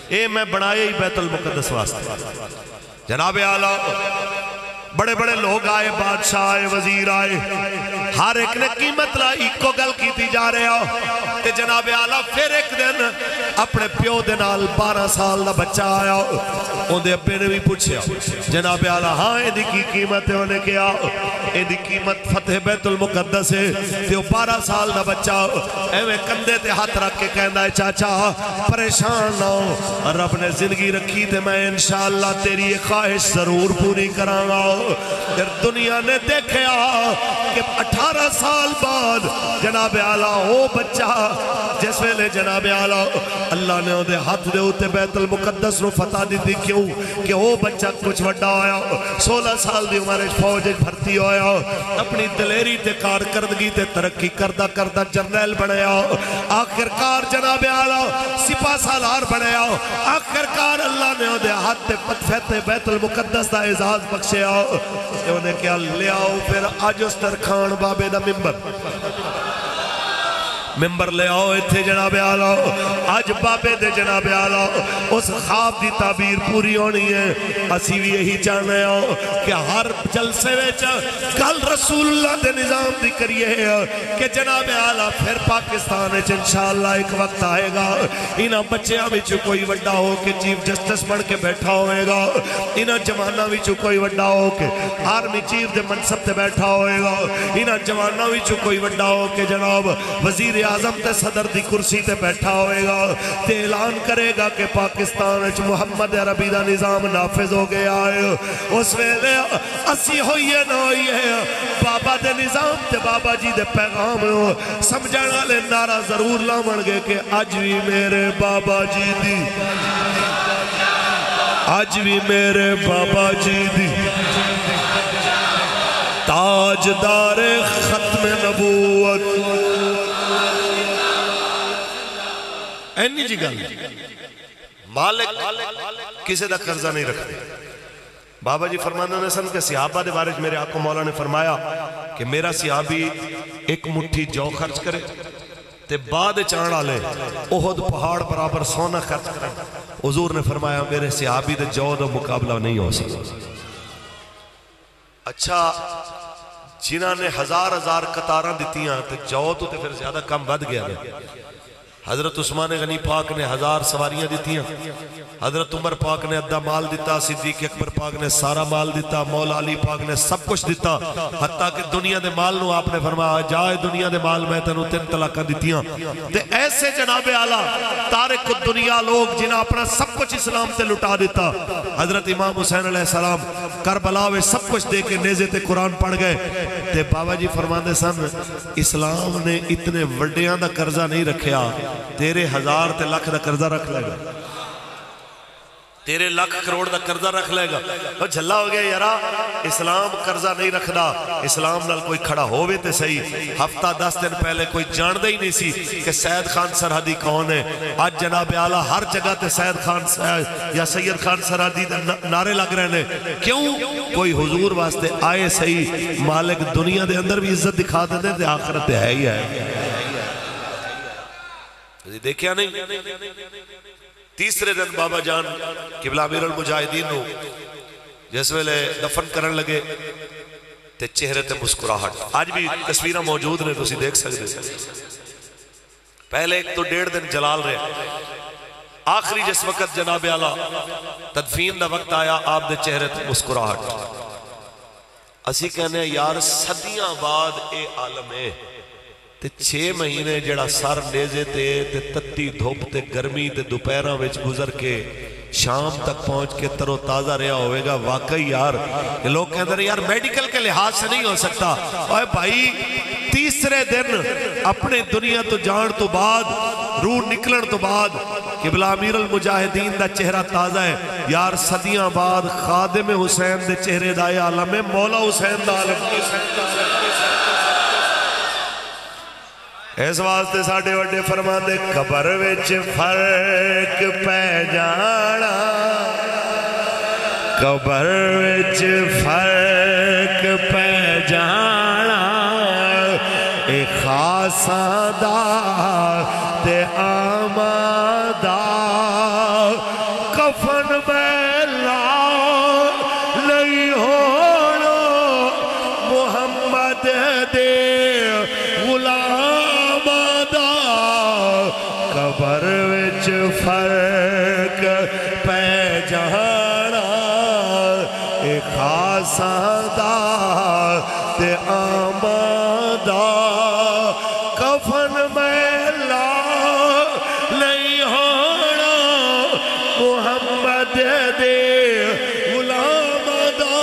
S1: اے میں بنایا ہی بیت المقدس واسطے۔ جناب اعلیٰ بڑے بڑے لوگ آئے، بادشاہ آئے، وزیر آئے، ہر ایک نے قیمت لائی کو گل کی تھی جا رہے ہو تے جناب اعلیٰ پھر ایک دن اپنے پیو دے نال 12 سال دا بچہ آیا، ان دے ابے نے بھی پوچھیا جناب اعلیٰ ہاں یہ دی کی قیمت ہے؟ انہیں کیا یہ دی قیمت فتح بیت المقدس ہے تے وہ 12 سال دا بچہ ایویں کندھے تے ہاتھ رکھ کے کہندا ہے چاچا پریشان نہ ہو، رب نے زندگی رکھی تے میں انشاءاللہ تیری یہ خواہش ضرور پوری کراں گا۔ پھر دنیا نے دیکھیا کہ 18 سال بعد جناب اعلیٰ وہ بچہ جس ویلے جناب اعلیٰ اللہ نے دے ہاتھ دے ہوتے بیت المقدس نو فتح دیتی، کیوں کہ وہ بچہ کچھ وڈا آیا، 16 سال دی عمر فوج بھرتی ہویا، اپنی دلیری تے کارکردگی تے ترقی کردہ کردہ جرنیل بنایا، آخرکار جناب اعلیٰ سپاہ سالار بنایا، آخرکار اللہ نے دے ہاتھ تے فتح بیت المقدس دا اعزاز بخشیا۔ انہیں کیا لے آؤ پھر آج اس ترکھان بابے دا ممبر لے آؤ اتھے جناب اعلیٰ، آج بابے دے جناب اعلیٰ اس خواب دی تعبیر پوری ہونی ہے۔ اسی بھی یہی چاہنے ہو کہ ہر جلسے ویچ کل رسول اللہ دے نظام دی کریے کہ جناب اعلیٰ پھر پاکستان ہے انشاءاللہ ایک وقت آئے گا انہاں بچیاں بھی کوئی وڈا ہو کہ چیف جسٹس بن کے بیٹھا ہوئے گا، انہاں جوانہ بھی کوئی وڈا ہو کہ آرمی چیف دے منصب تے بیٹھا ہوئے گا، انہاں جوانہ بھی کوئی وڈا ہو کہ جناب وزیر اعظم تے صدر دی کرسی تے بیٹھا ہوئے گا تے اعلان کرے گا کہ پاکستان وچ محمد عربی دا نظام نافذ ہو گیا ہے۔ اس ویلے اسی ہوئیے نہ ہوئیے بابا دے نظام تے بابا جی دے پیغام سمجھن والے نعرہ ضرور لاون گے کہ اج بھی میرے بابا جی دی، اج بھی میرے بابا جی دی تاجدار ختم نبوت۔ اینی جی گل مالک کسی دا قرضہ نہیں رکھتے۔ بابا جی فرمانا نے سن کہ صحابہ دے بارے میرے آقا مولا نے فرمایا کہ میرا صحابی ایک مٹھی جو خرچ کرے تے بعد چاند آلے احد پہاڑ برابر سونا خرچ کرے، حضور نے فرمایا میرے صحابی دے جو دا مقابلہ نہیں ہو سکتا۔ اچھا جنہاں نے ہزار قطاراں دیتیاں تے جو تو تے پھر زیادہ کم بد گیا گیا، حضرت عثمان غنی پاک نے 1000 سواریاں دیتیاں، حضرت عمر پاک نے ادھا مال دیتا، صدیق اکبر پاک نے سارا مال دیتا، مولا علی پاک نے سب کچھ دیتا، حتیٰ کہ دنیا دے مال نو آپ نے فرمایا جائے دنیا دے مال میں تنو 3 طلاقاں دیتیاں۔ تے ایسے جناب اعلیٰ تارک الدنیا لوگ جنہاں اپنا سب کچھ اسلام تے لٹا دیتا، حضرت امام حسین علیہ السلام کربلا میں سب کچھ دے کے نیزے تے قرآن پڑھ گئے۔ تے بابا جی فرماندے سن اسلام نے اتنے وڈیاں دا قرضہ نہیں رکھیا، تیرے 1000 تے لاکھ دا قرضہ رکھ لے گا، تیرے لاکھ کروڑ دا قرضہ رکھ لے گا۔ اور جھلا ہو گیا یارا، اسلام قرضہ نہیں رکھدا، اسلام نال کوئی کھڑا ہوئے تے صحیح۔ ہفتہ 10 دن پہلے کوئی جاندہ ہی نہیں سی کہ سید خان سرحدی کون ہے۔ آج جناب اعلیٰ ہر جگہ تے سید خان یا سید خان سرحدی نعرے لگ رہے ہیں، کیوں؟ کوئی حضور واسطے آئے صحیح، مالک دنیا دے اندر بھی عزت دکھا دے تے آخرت ہے ہی ہے۔ دیکھیا نہیں؟ تیسرے دن بابا جان قبلہ امیر المجاہدین نو جس ویلے دفن کرن لگے تے چہرے تے مسکراہٹ، آج بھی تصویرہ موجود نے، تسی دیکھ سکتے۔ پہلے ایک تو 1.5 دن جلال رہے، آخری جس وقت جناب اعلیٰ تدفین دا وقت آیا، آپ دے چہرے تے مسکراہٹ۔ اسی کہنے یار صدیاں بعد اے عالم ہے تے 6 مہینے جڑا سر نیزے تے تتی دھوپ تے گرمی تے دوپہراں وچ گزر کے شام تک پہنچ کے تر و تازہ رہا ہوئے گا۔ واقعی یار یہ لوگ کہتے ہیں یار میڈیکل کے لحاظ سے نہیں ہو سکتا۔ اوہ بھائی تیسرے دن اپنے دنیا تو جان تو بعد، روح نکلن تو بعد قبلہ امیر المجاہدین دا چہرہ تازہ ہے یار۔ صدیاں بعد خادم حسین دے چہرے دائے عالم ہے، مولا حسین دا عالم اس واسطے ساڑھے وڈے فرما دے قبر وچ فرق پہ جانا، قبر وچ فرق پہ جانا، اے خاصاں دا تے آمادہ کفن میں لا لئی ہونا محمد دے غلام قبر وچ فرق پہ جانا، اے خاصاں دا تے آمادہ کفن میں لا لئی ہونا محمد دے غلام دا۔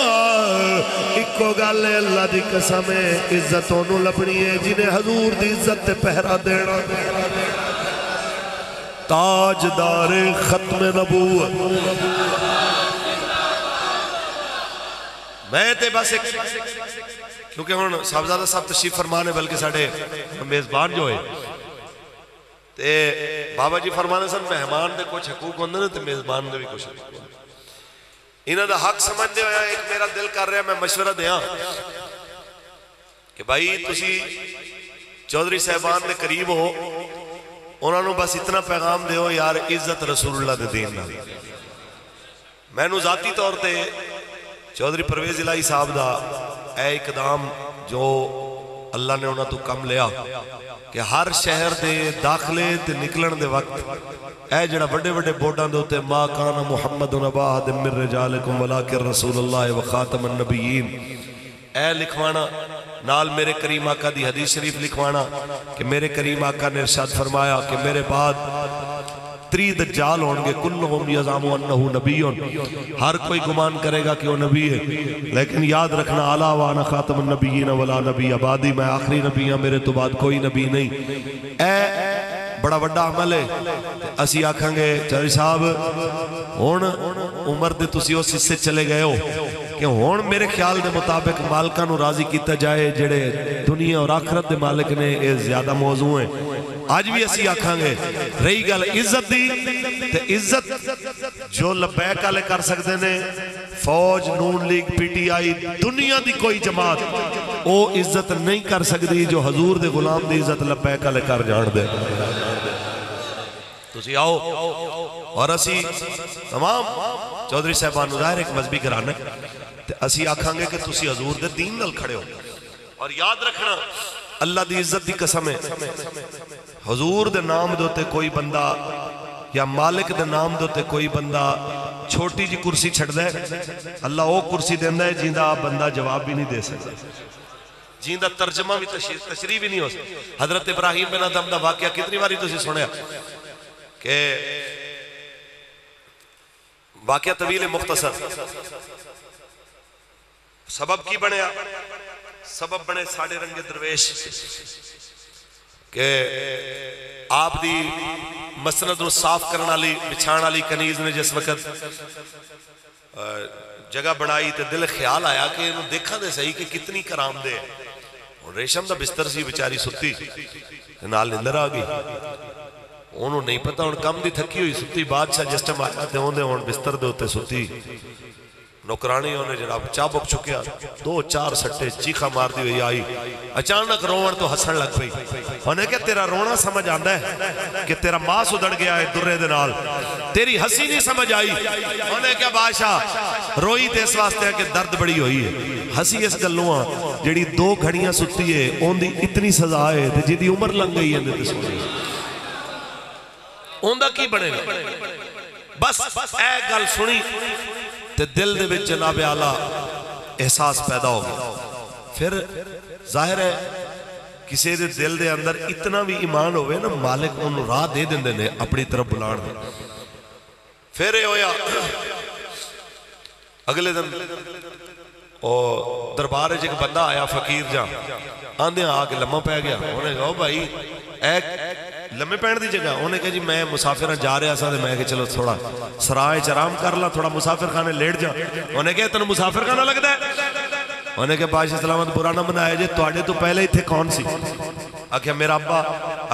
S1: اکو گل اللہ دی قسم ہے عزتوں نو لبنی ہے جنہیں حضور دی عزت تے پہرا دینا، تاجدار ختم نبوت۔ میں تے بس ایک کیونکہ ہون صاحبزادہ صاحب تشریف فرمانے بلکہ ساڑھے میزبان جو ہے تے بابا جی فرمانے سن مہمان دے کچھ حقوق ہوندے نے تے میزبان دے بھی کچھ حقوق ہوندے۔ انہاں دا حق سمجھتے ہویا ایک میرا دل کر رہا ہے میں مشورہ دیاں کہ بھائی تسی چودھری صاحبان دے قریب ہو، انہوں نے بس اتنا پیغام دے ہو یار عزت رسول اللہ دے دین نہ۔ میں نو ذاتی طور تے چودھری پرویز الہی صاحب دا اے اقدام جو اللہ نے انہوں تو کم لیا کہ ہر شہر دے داخلے تے نکلن دے وقت اے جڑا بڑے بڑے بورڈاں دے ہوتے ما کان محمد نبا احد من رجالکم ولکن رسول اللہ وخاتم النبیین، اے لکھوانا نال میرے کریم آقا دی حدیث شریف لکھوانا کہ میرے کریم آقا نے ارشاد فرمایا کہ میرے بعد 3 دجال ہونگے کلہم یزعم انہو نبیون، ہر کوئی گمان کرے گا کہ وہ نبی ہے، لیکن یاد رکھنا الا وانا خاتم النبیین ولا نبی آبادی، میں آخری نبی ہوں، میرے تو بعد کوئی نبی نہیں۔ اے بڑا بڑا عمل ہے۔ اسی آکھاں گے چودھری صاحب ہون عمر دے تسی اس حصے چلے گئے ہو کہ ہون میرے خیال دے مطابق مالکاں نو راضی کیتا جائے جڑے دنیا اور آخرت دے مالک نے یہ زیادہ موضوع ہیں۔ آج بھی اسی آکھاں گے رہی گل عزت دی تے عزت جو لبیک آلے کر سکتے نے، فوج، نون لیگ، پی ٹی آئی، دنیا دی کوئی جماعت او عزت نہیں کر سکتی جو حضور دے غلام دی عزت لبیک آلے کر جان دے۔ تسی آؤ اور اسی تمام چودھری صاحبان ظاہر ایک مذہبی گھرانا تے اسی آکھاں گے کہ تسی حضور دے دین نال کھڑے ہو، اور یاد رکھنا اللہ دی عزت دی قسم ہے حضور دے نام دے تے کوئی بندہ یا مالک دے نام دے تے کوئی بندہ چھوٹی جی کرسی چھڑ دے اللہ وہ کرسی دیندہ ہے جیندہ بندہ جواب بھی نہیں دے سکتا، جیندہ ترجمہ بھی تشریح بھی نہیں ہو سکتا۔ حضرت ابراہیم بن ادم دا واقعہ کتنی باری تو سنیا کہ واقعہ طویل مختصر، سبب کی بنیا؟ سبب بنے ساڑھے رنگ درویش کہ آپ دی مسند نو صاف کرنا لی بچھانا لی کنیز نے جس وقت جگہ بڑھائی تے دل خیال آیا کہ انہوں دیکھا دے صحیح کہ کتنی کرام دے ریشم دا بستر سی بچاری ستی نال نندر آگئی، انہوں نہیں پتا ان کم دی تھکی ہوئی ستی، بادشاہ جس ٹائم آیا تے ہوندے ان بستر دے ہوتے ستی، نوکرانی انہیں جناب چابک چکیا، 2-4 سٹے چیخا مار دی ہوئی آئی، اچانک روڑ تو ہسن لگ پئی، انہیں کہ تیرا رونا سمجھ آندہ ہے کہ تیرا ماس ادڑ گیا ہے درے دنال، تیری ہسی نہیں سمجھ آئی، انہیں کہ بادشاہ روئی تے اس واسطے ہے کہ درد بڑی ہوئی ہے، ہسی اس گلوں جڑی 2 گھڑیاں ستی ہے ان دی اتنی سزا ہے جی دی عمر لنگ گئی ہے ان دا کی بنے گا؟ بس اے گل سنی تے دل دے وچ جناب اعلیٰ احساس پیدا ہو گیا۔ پھر ظاہر ہے کسی دے دل دے اندر اتنا بھی ایمان ہوئے نا مالک انہوں راہ دے دن دے اپنی طرف بلان دے۔ پھر یہ ہویا اگلے دن دربار ہے ایک بندہ آیا فقیر جا آندھے آگے لمحہ پہ گیا، انہوں نے کہا بھائی ایک لمحے پہن دی جگہ، انہوں نے کہا جی میں مسافرہ جا رہا سا میں کہ چلو تھوڑا سرائے چرام کر لا، تھوڑا مسافر خانے لیٹ جا، انہوں نے کہا تنہوں مسافر خانہ لگ دا ہے، انہوں نے کہا بادشاہ سلامت برا نہ بنایا جی توڑے تو پہلے ہی تھے کون سی؟ آکھیا میرا ابا،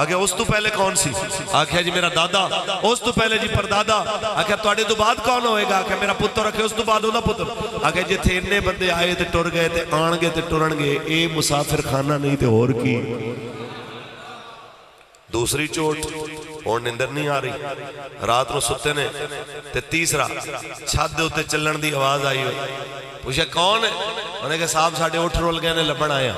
S1: آکھیا اس تو پہلے کون سی؟ آکھیا جی میرا دادا، اس تو پہلے جی پردادا، آکھیا توڑے تو بعد کون ہوئے گا؟ آکھیا میرا پتر، آکھیا اس تو بعد ہونا پتر، آکھیا جی تھے انہیں بندے آئے تھے ٹر گئے تھے آن گئے تھے ٹرن گئے، اے مسافر خانہ نہیں تھے اور کی۔ دوسری چوٹ اور نندر نہیں آ رہی، رات نو ستے نے، تے تیسرا چھت دے ہوتے چلن دی آواز آئی ہوئی، پوچھا کون ہے؟ انہوں نے کہا صاحب ساڑھے اٹھ رول گئے نے لبن آیا،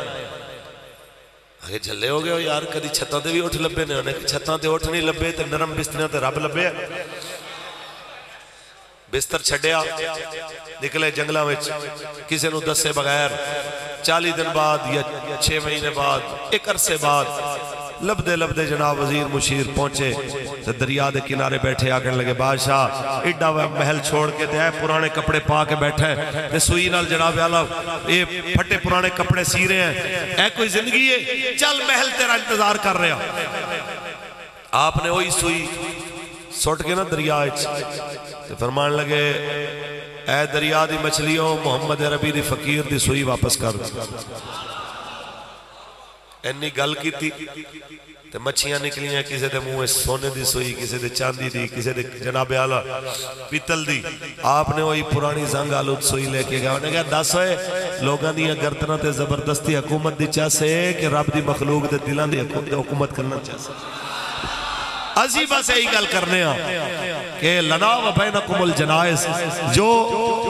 S1: آگے جھلے ہو گئے ہو یار کدی چھتاں تے بھی اٹھ لبے نے، انہوں نے کہا چھتاں تے اٹھ نہیں لبے تے نرم بستریاں تے رب لبے، بستر چھڑیا نکلے جنگلہ وچ کسی نو دسے بغیر 40 دن بعد یا 6 مہینے بعد ایک عرصے بعد لبدے لبدے جناب وزیر مشیر پہنچے دریا دے کنارے بیٹھے آکر لگے بادشاہ اڈا محل چھوڑ کے تے پرانے کپڑے پا کے بیٹھے تے سوئی نال جناب اللہ اے پھٹے پرانے کپڑے سی رہے ہیں، اے کوئی زندگی ہے؟ چل محل تیرا انتظار کر رہے ہیں۔ آپ نے وہی سوئی سوٹ کے نا دریا تے فرمان لگے اے دریا دی مچھلیوں محمد عربی دی فقیر دی سوئی واپس کر اینی گل کی تھی تے مچھیاں نکلی ہیں، کسی دے منہ سونے دی سوئی، کسی دے چاندی دی، کسی دے جناب اعلیٰ پیتل دی، آپ نے وہی پرانی زنگ آلود سوئی لے کے گیا، انہوں نے کہا 10 ہوئے لوگاں دی گردنہ تے زبردستی حکومت دی چاہسے کہ رب دی مخلوق دے دلان دی حکومت کرنا چاہسے۔ عزیب بس یہی گل کرنے ہیں کہ لنا و بینکم الجنائز، جو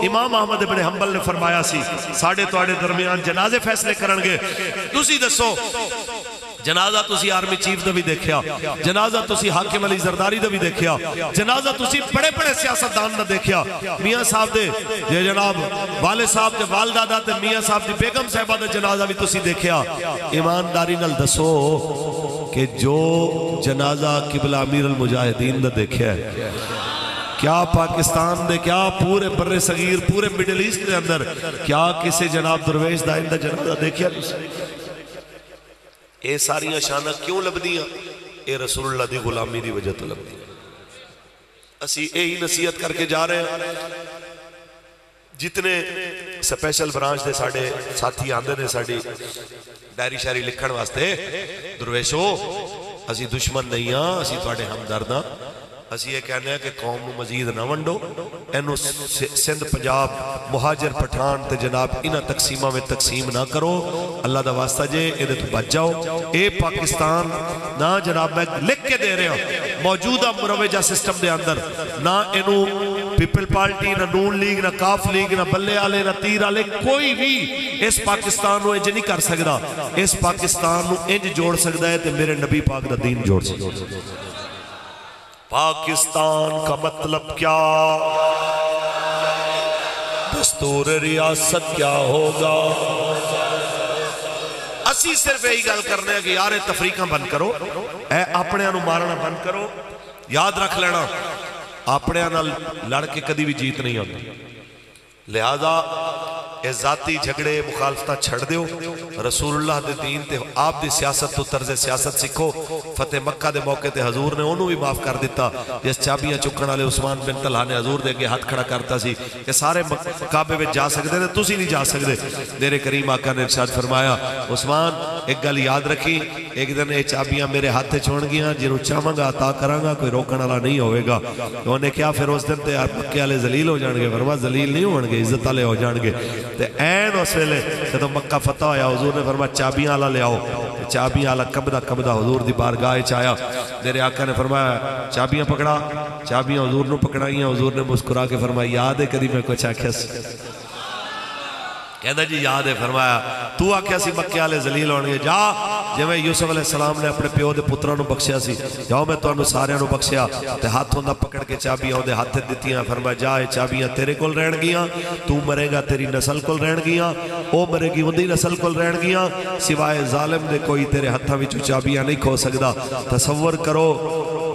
S1: امام احمد ابن حنبل نے فرمایا سی ساڑھے توڑے درمیان جنازے فیصلے کرنگے، تسی دسو جنازہ تسی آرمی چیف دا بھی دیکھیا، جنازہ تسی حاکم علی زرداری دا بھی دیکھیا، جنازہ تسی بڑے بڑے سیاستدان دا دیکھیا، میاں صاحب دے یہ جناب والد صاحب دے والدہ دا تے میاں صاحب دی بیگم صاحبہ دا جنازہ بھی تسی دیکھیا، ایمانداری نال دسو کہ جو جنازہ قبلہ امیر المجاہدین دا دیکھیا ہے، کیا پاکستان دے، کیا پورے بر صغیر پورے مڈل ایسٹ دے اندر کیا کسی جناب درویش دا اندہ جنازہ دیکھیا تسی؟ اے ساریاں شانہ کیوں لبدیاں؟ اے رسول اللہ دی غلامی دی وجہ تو لبدیاں۔ اسی اے ہی نصیحت کر کے جا رہے ہیں، جتنے سپیشل برانچ دے ساڑھے ساتھی آندے نے ساڑھی ڈائری شائری لکھن واسطے، درویشو اسی دشمن نہیں ہاں، اسی توڑے ہمدرد ہاں، اسی یہ کہنے ہیں کہ قوم مزید نہ ونڈو، اینو سندھ پنجاب مہاجر پٹھان تے جناب انہ تقسیمہ میں تقسیم نہ کرو، اللہ دا واسطہ جے انہیں تو بچ جاؤ، اے پاکستان نہ جناب میں لکھ کے دے رہے ہوں موجودہ مروجہ سسٹم دے اندر نہ انہوں پیپل پارٹی نہ نون لیگ نہ کاف لیگ نہ بلے آلے نہ تیر آلے کوئی بھی اس پاکستان نو انج نہیں کر سکدا. اس پاکستان نو انج جوڑ سکدا ہے تے میرے نبی پاک دا دین جوڑ سکدا. پاکستان کا مطلب کیا؟ دستور ریاست کیا ہوگا؟ اسی صرف یہی گل کرنے ہیں کہ یار تفریقاں بند کرو، اے اپنے انو مارنا بند کرو. یاد رکھ لینا اپنے انال لڑ کے کدی بھی جیت نہیں ہوتی. لہذا اے ذاتی جھگڑے مخالفتہ چھڑ دیو، رسول اللہ دے دین تے آپ دی سیاست تو طرز سیاست سکھو. فتح مکہ دے موقع تے حضور نے انہوں بھی معاف کر دیتا. جس چابیاں چکن والے عثمان بن طلحہ نے حضور دے کے ہاتھ کھڑا کرتا سی کہ سارے کعبے میں جا سکتے تھے، تسی نہیں جا سکتے. میرے کریم آقا نے ارشاد فرمایا عثمان ایک گل یاد رکھی، ایک دن یہ چابیاں میرے ہاتھ چھوڑ گیاں، جنہوں چاہاں گا عطا کراں گا، کوئی روکن والا نہیں ہوئے گا. انہوں نے کیا پھر اس دن تے مکے والے ذلیل ہو جان گے؟ فرمایا ذلیل نہیں ہون گے، عزت والے ہو جان گے. تے این اس ویلے جدوں مکہ فتح ہویا حضور نے فرمایا چابیاں والا لے آؤ. چابیاں والا کبدا حضور دی بارگاہ وچ آیا. میرے آقا نے فرمایا چابیاں پکڑا. چابیاں حضور نے پکڑائیاں. حضور نے مسکرا کے فرمایا یاد ہے کدی میں کچھ آکھیا سی؟ کہندا جی یاد ہے. فرمایا تو آکھیا سی مکے والے ذلیل ہون گے، جا جویں یوسف علیہ السلام نے اپنے پیو دے پتراں نو بخشیا سی، جاؤ میں تانوں سارے نو بخشیا. تے ہاتھوں دا پکڑ کے چابیاں دے ہاتھ دتیاں. فرمایا جا اے چابیاں تیرے کول رہن گیاں، تو مرے گا تیری نسل کول رہن گیاں، او مرے گی اندی نسل کول رہن گیاں. سوائے ظالم دے کوئی تیرے ہتھاں وچوں چابیاں نہیں کھو سکدا. تصور کرو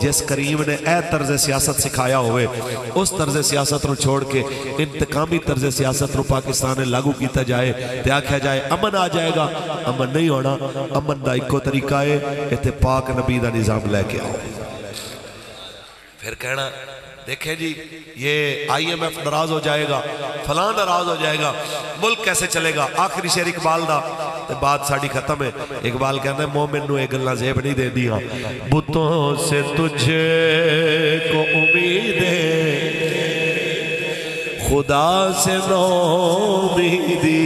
S1: جس کریم نے اے طرز سیاست سکھایا ہوئے، اس طرز سیاست نو چھوڑ کے انتقامی طرز سیاست نو پاکستان نے لاگو کیتا جائے تے آکھیا جائے امن آ جائے گا. امن نہیں ہونا. امن دا ایک طریقہ ہے اتنے پاک نبی دا نظام لے کے آؤ. پھر کہنا دیکھیں جی یہ IMF ناراض ہو جائے گا، فلاں ناراض ہو جائے گا، ملک کیسے چلے گا؟ آخری شعر اقبال دا تے بات ساڑی ختم ہے. اقبال کہنا ہے مومن نو ایک گلہ زیب نہیں دے دیا. بتوں سے تجھ کو امید ہے، خدا سے نومیدی.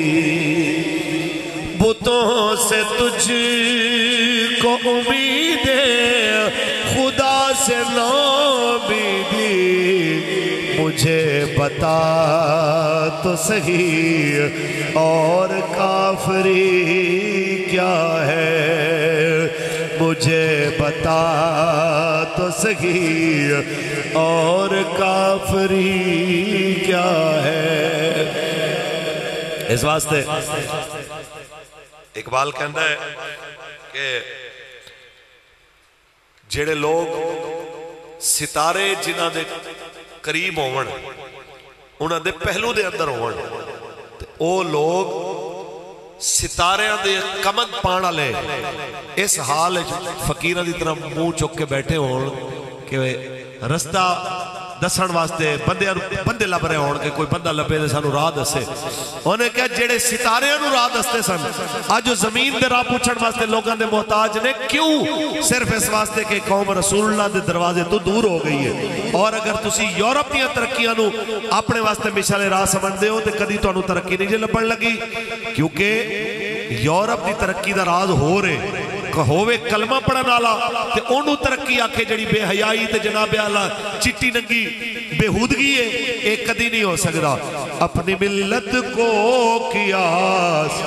S1: بتوں سے تجھ کو امید ہے، خدا سے نومیدی. مجھے بتا تو صحیح اور کافری کیا ہے؟ مجھے بتا تو صحیح اور کافری کیا ہے؟ اس واسطے اقبال کہندہ ہے کہ جڑے لوگ ستارے جنہ دے قریب ہون، انہاں دے پہلو دے اندر ہون، او لوگ ستاریاں دے کمند پانا لے اس حال فقیرہ دی طرح منہ چک کے بیٹھے ہون کہ رستہ دسن واسطے بندے لب رہے ہون کہ کوئی بندہ لبے دے سانو راہ دسے. انہیں کہا جڑے ستارے انہوں راہ دستے سن آج جو زمین دے راہ پوچھن واسطے لوگاں دے محتاج نے. کیوں؟ صرف اس واسطے کہ قوم رسول اللہ دے دروازے تو دور ہو گئی ہے. اور اگر تسی یورپ دیاں ترقیاں نو اپنے واسطے مشالے راہ سمجھ دے ہو تو کدی تو انہوں ترقی نہیں جے لبن لگی. کیونکہ یورپ دی ترقی دا راز ہو رہے ہوئے کلمہ پڑھن والا تے انہوں ترقی آکھے جڑی بے حیائی تے جناب اعلیٰ چٹی ننگی بےہودگی ہے، ایک کدی نہیں ہو سکتا. اپنی ملت کو قیاس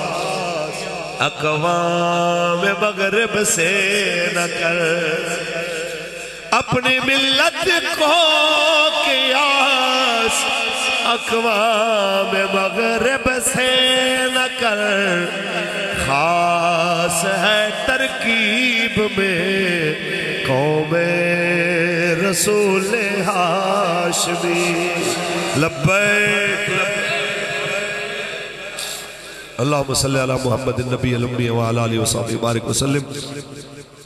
S1: اقوام مغرب سے نہ کر. اپنی ملت کو قیاس اقوام مغرب سے نہ کر. خاص ہے ترکیب میں قوم رسول ہاشمی. لبیک اللہم صلی علی محمد النبی الامی وعلی آلہ وصحبہ بارک وسلم.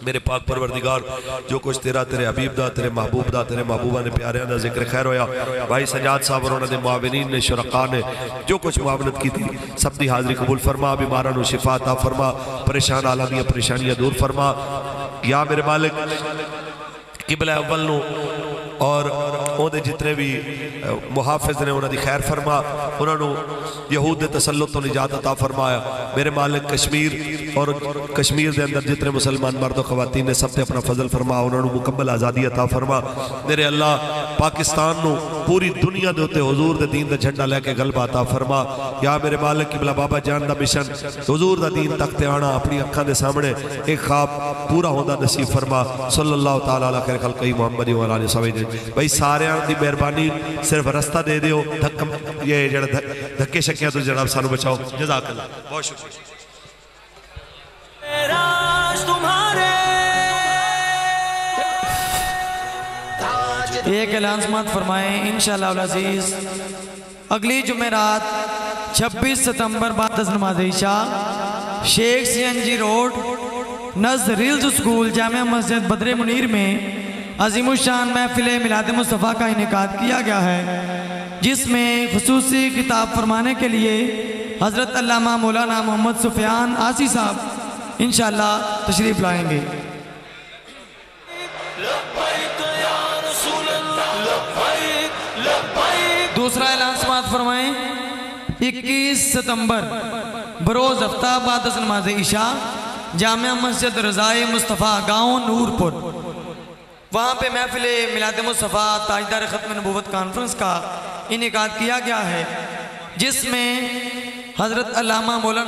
S1: میرے پاک پروردگار جو کچھ تیرا تیرے حبیب دا تیرے محبوب دا تیرے محبوبہ نے پیاریاں دا ذکر خیر ہویا. بھائی سجاد صاحب اور انہوں نے معاونین نے شرکاء نے جو کچھ معاونت کی تھی سب دی حاضری قبول فرما. بیماران و شفا عطا فرما. پریشان عالمیہ پریشانیاں دور فرما. یا میرے مالک قبلہ اول نو اور اودے جتنے بھی محافظ نے انہوں دی خیر فرما، انہوں یہود دے تسلط تو نجات عطا فرمایا۔ میرے مالک کشمیر اور کشمیر دے اندر جتنے مسلمان مرد و خواتین نے سب تے اپنا فضل فرما، انہوں نے مکمل آزادی عطا فرما۔ میرے اللہ پاکستان نو پوری دنیا دے ہوتے حضور دے دین دا جھنڈا لے کے غلبہ عطا فرما۔ یا میرے مالک قبلہ بابا جان دا مشن حضور دا دین تک تے آنا اپنی اکھاں دے سامنے ایک خواب پورا ہوندہ نصیب فرما۔ صلی اللہ تعالیٰ علیہ خیر خلقہ محمد و علیہ وسلم۔ بھئی سارے آن دی مہربانی صرف رستہ دے دیو، یہ جڑا دھکے شکیاں تو جناب سانو بچاؤ۔ جزاک اللہ، بہت شکریہ۔
S3: ایک اعلان سماعت فرمائیں انشاءاللہ العزیز اگلی جمعرات 26 ستمبر بعد از نماز عشاء شیخ سی این جی روڈ نزد ریلز اسکول جامعہ مسجد بدر منیر میں عظیم الشان محفل میلاد مصطفیٰ کا انعقاد کیا گیا ہے، جس میں خصوصی خطاب فرمانے کے لیے حضرت علامہ مولانا محمد سفیان آسی صاحب انشاءاللہ تشریف لائیں گے۔ دوسرا اعلان سماعت فرمائیں 21 ستمبر بروز ہفتہ بعد از نماز عشاء جامعہ مسجد رضائے مصطفیٰ گاؤں نورپور، وہاں پہ محفل میلاد مصطفیٰ تاجدار ختم نبوت کانفرنس کا انعقاد کیا گیا ہے، جس میں حضرت علامہ مولانا